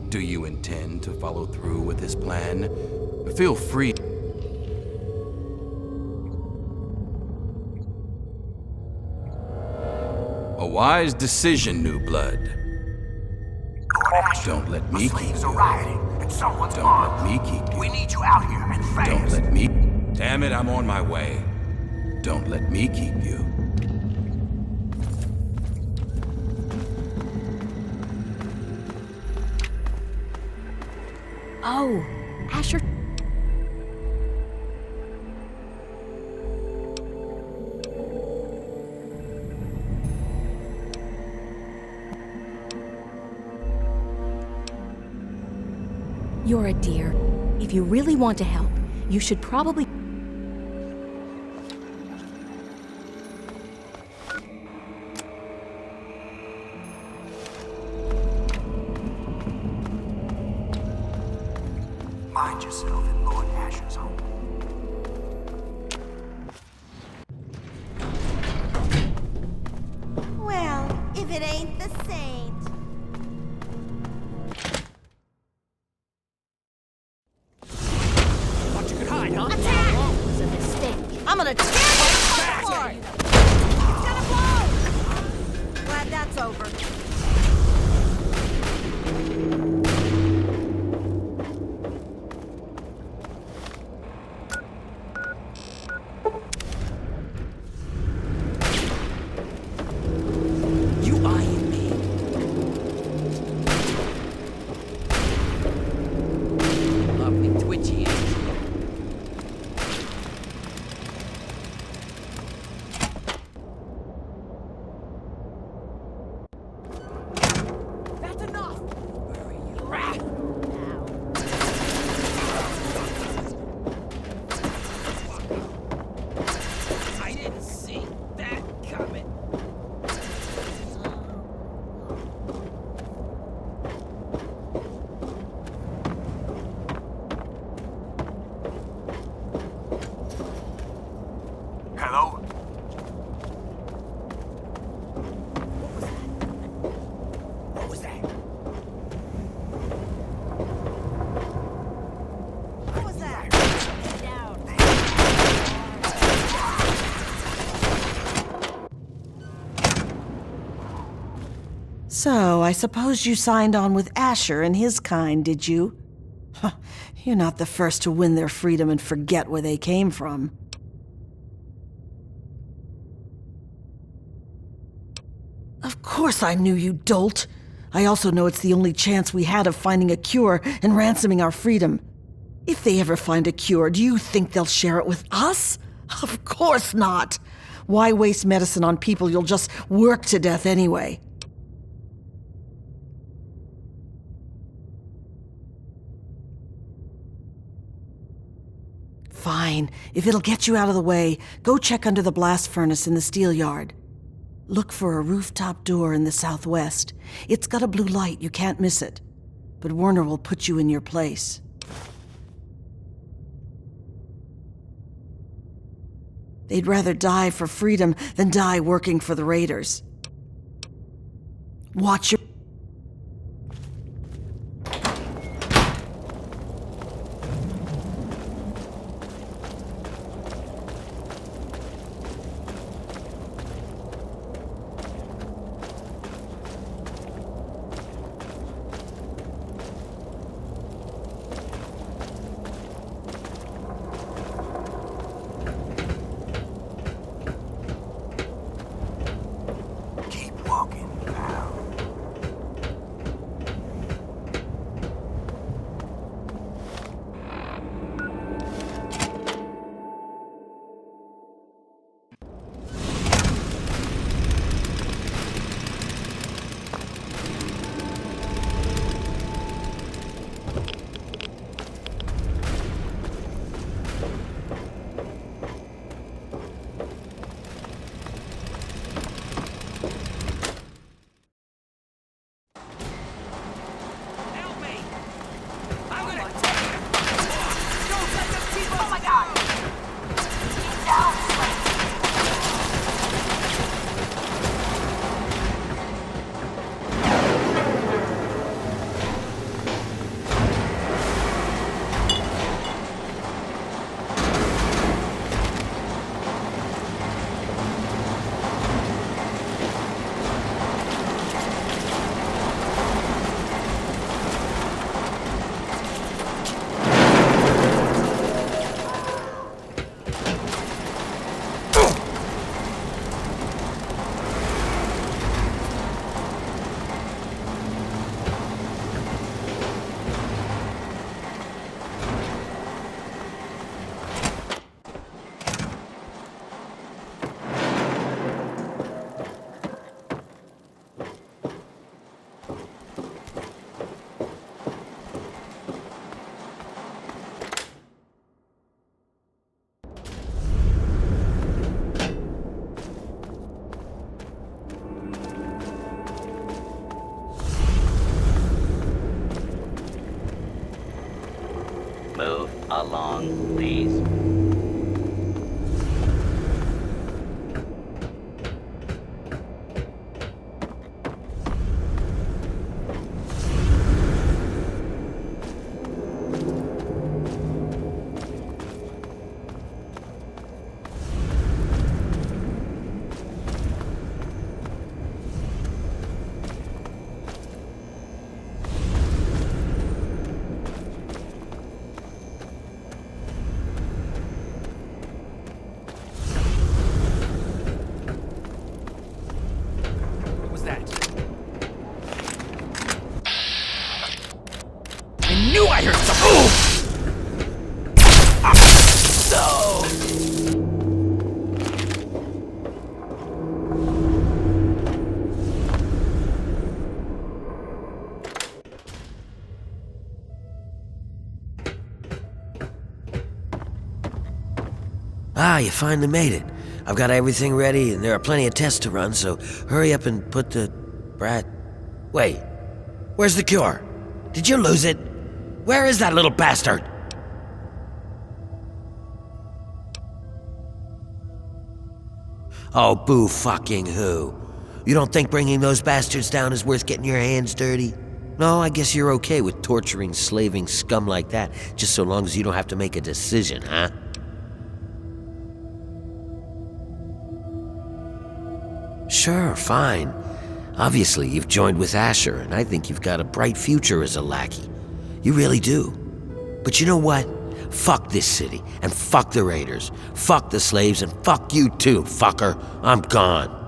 Do you intend to follow through with this plan? Feel free... A wise decision, New Blood. Don't let me keep you. Don't let me keep you. We need you out here and fast. Don't let me... Damn it, I'm on my way. Don't let me keep you. Oh, Asher. You're a dear. If you really want to help, you should probably... Mind yourself in Lord Asher's home. Well, if it ain't the saint. Thought you could hide, huh? Attack! That was a mistake. I'm gonna tear this apart! It's gonna blow! Glad that's over. I didn't see that coming. Hello? What was that? What was that? So, I suppose you signed on with Asher and his kind, did you? Huh, you're not the first to win their freedom and forget where they came from. Of course I knew you, dolt. I also know it's the only chance we had of finding a cure and ransoming our freedom. If they ever find a cure, do you think they'll share it with us? Of course not. Why waste medicine on people you'll just work to death anyway? Fine. If it'll get you out of the way, go check under the blast furnace in the steel yard. Look for a rooftop door in the southwest. It's got a blue light, you can't miss it. But Werner will put you in your place. They'd rather die for freedom than die working for the Raiders. Watch your... Keep walking, pal. Move along, please. What was that? I knew I heard something! Ah, you finally made it. I've got everything ready, and there are plenty of tests to run, so hurry up and put the... Wait, where's the cure? Did you lose it? Where is that little bastard? Oh, boo fucking who? You don't think bringing those bastards down is worth getting your hands dirty? No, I guess you're okay with torturing, slaving scum like that, just so long as you don't have to make a decision, huh? Sure, fine. Obviously, you've joined with Asher, and I think you've got a bright future as a lackey. You really do. But you know what? Fuck this city, and fuck the raiders. Fuck the slaves, and fuck you too, fucker. I'm gone.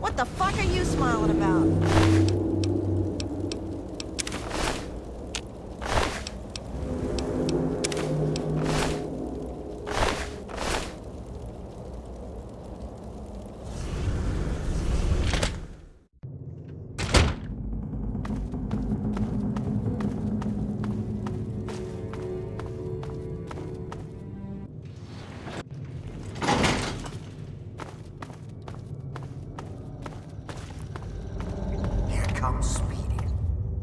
What the fuck are you smiling about?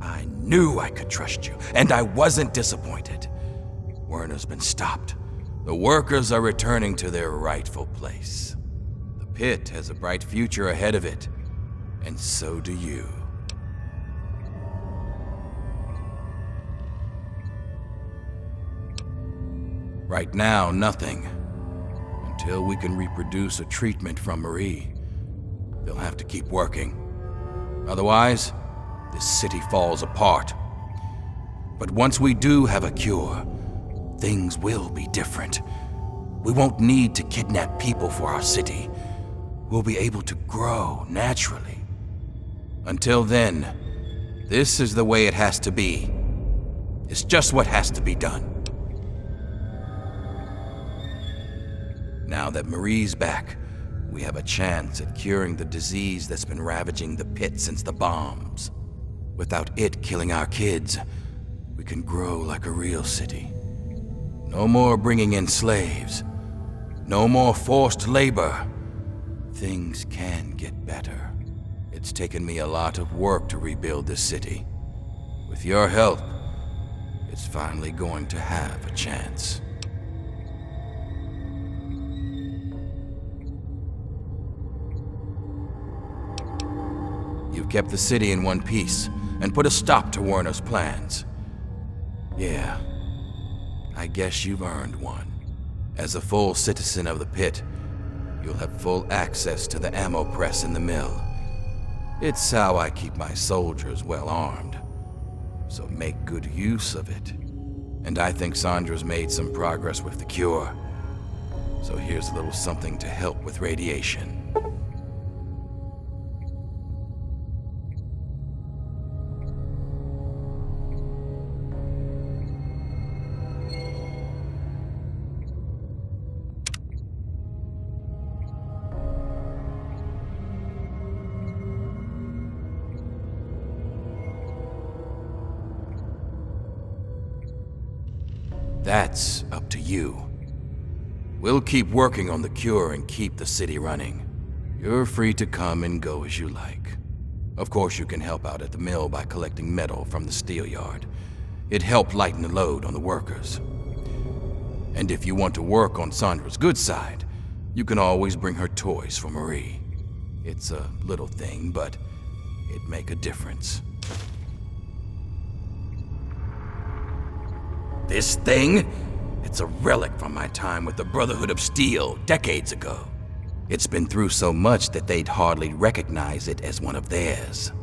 I knew I could trust you, and I wasn't disappointed. Werner's been stopped. The workers are returning to their rightful place. The pit has a bright future ahead of it, and so do you. Right now, nothing. Until we can reproduce a treatment from Marie, they'll have to keep working. Otherwise, this city falls apart. But once we do have a cure, things will be different. We won't need to kidnap people for our city. We'll be able to grow naturally. Until then, this is the way it has to be. It's just what has to be done. Now that Marie's back, we have a chance at curing the disease that's been ravaging the pit since the bombs. Without it killing our kids, we can grow like a real city. No more bringing in slaves. No more forced labor. Things can get better. It's taken me a lot of work to rebuild this city. With your help, it's finally going to have a chance. You've kept the city in one piece and put a stop to Werner's plans. Yeah, I guess you've earned one. As a full citizen of the Pit, you'll have full access to the ammo press in the mill. It's how I keep my soldiers well armed. So make good use of it. And I think Sandra's made some progress with the cure. So here's a little something to help with radiation. That's up to you. We'll keep working on the cure and keep the city running. You're free to come and go as you like. Of course, you can help out at the mill by collecting metal from the steel yard. It'd help lighten the load on the workers. And if you want to work on Sandra's good side, you can always bring her toys for Marie. It's a little thing, but it'd make a difference. This thing? It's a relic from my time with the Brotherhood of Steel decades ago. It's been through so much that they'd hardly recognize it as one of theirs.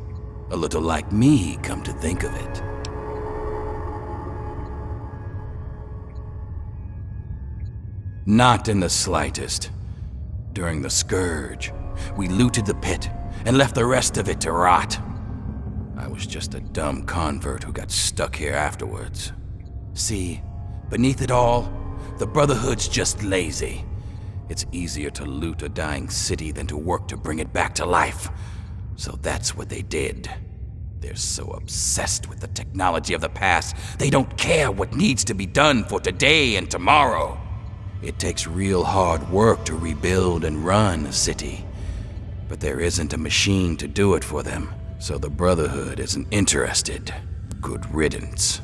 A little like me, come to think of it. Not in the slightest. During the Scourge, we looted the Pit and left the rest of it to rot. I was just a dumb convert who got stuck here afterwards. See, beneath it all, the Brotherhood's just lazy. It's easier to loot a dying city than to work to bring it back to life. So that's what they did. They're so obsessed with the technology of the past, they don't care what needs to be done for today and tomorrow. It takes real hard work to rebuild and run a city. But there isn't a machine to do it for them, so the Brotherhood isn't interested. Good riddance.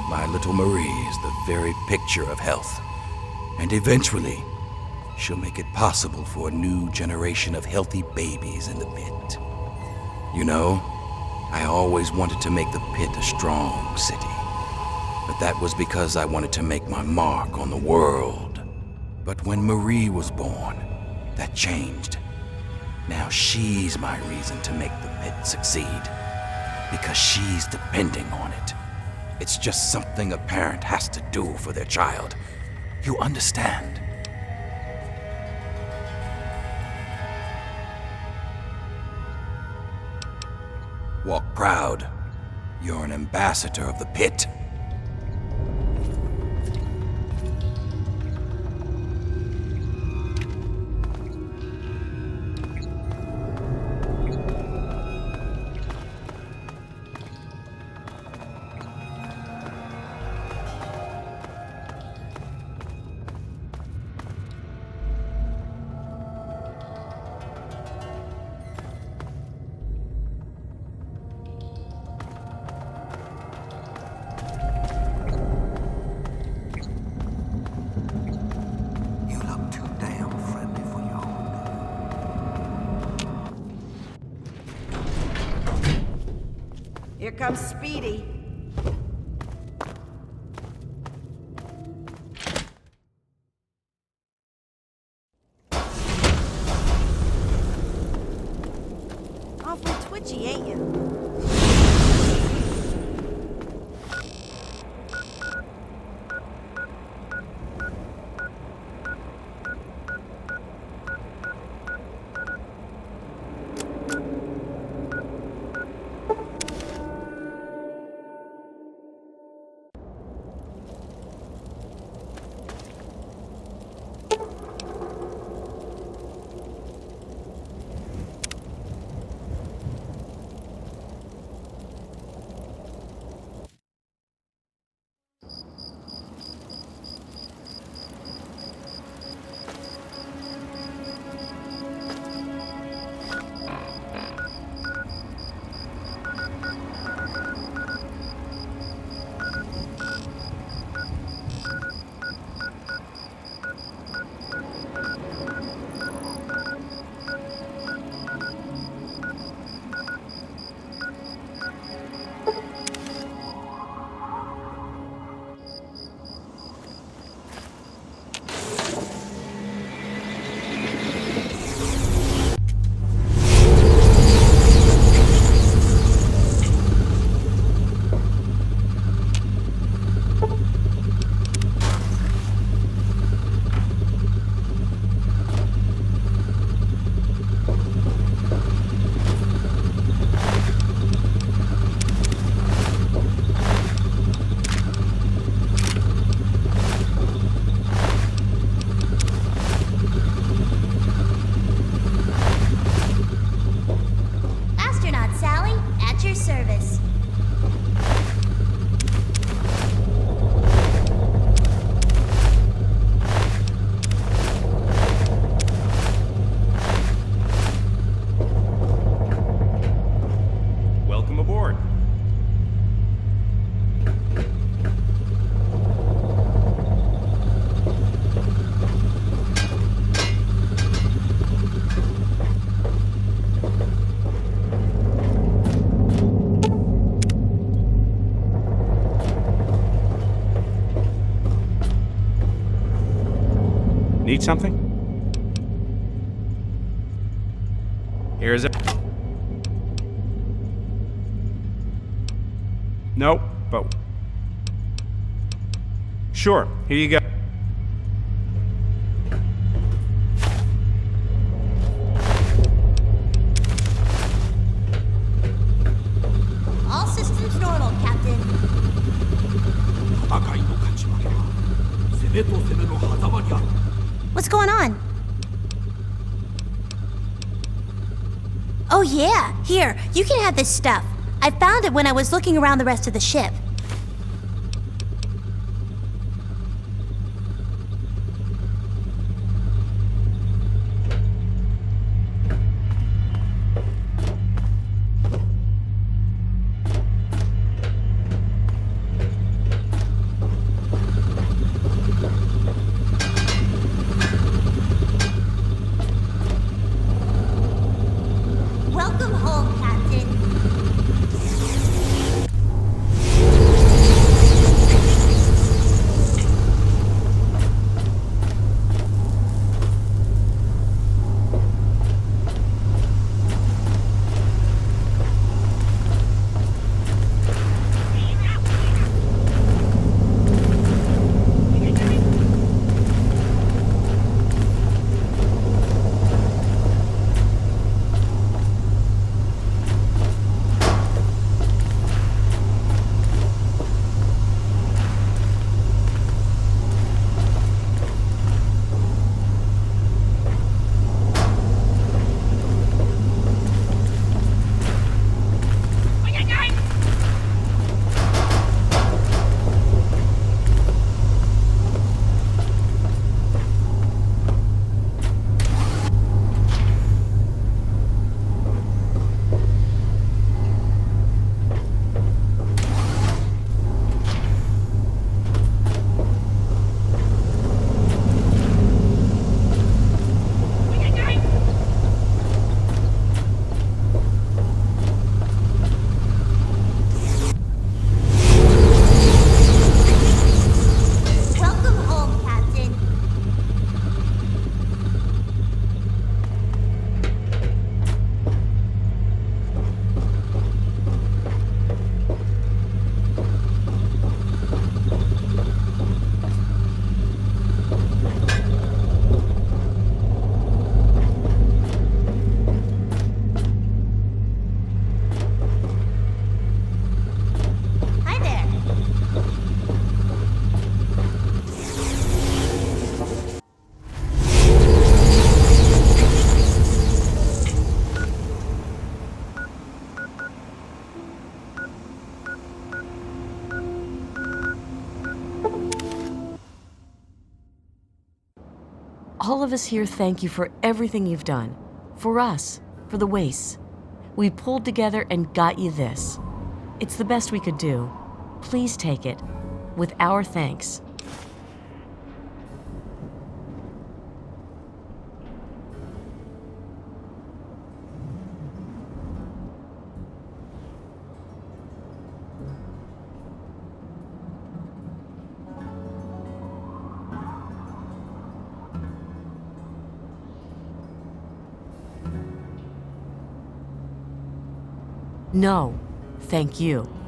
My little Marie is the very picture of health. And eventually, she'll make it possible for a new generation of healthy babies in the Pit. You know, I always wanted to make the Pit a strong city. But that was because I wanted to make my mark on the world. But when Marie was born, that changed. Now she's my reason to make the Pit succeed. Because she's depending on it. It's just something a parent has to do for their child. You understand? Walk proud. You're an ambassador of the Pit. Here comes Speedy. Awfully twitchy, ain't you? Need something? Here's it. Nope, but... Sure, here you go. All systems normal, Captain. What's going on? Oh yeah, here, you can have this stuff. I found it when I was looking around the rest of the ship. Welcome home, Captain. Welcome home, Captain. Hi there. All of us here thank you for everything you've done. For us, for the wastes. We pulled together and got you this. It's the best we could do. Please take it, with our thanks. No, thank you.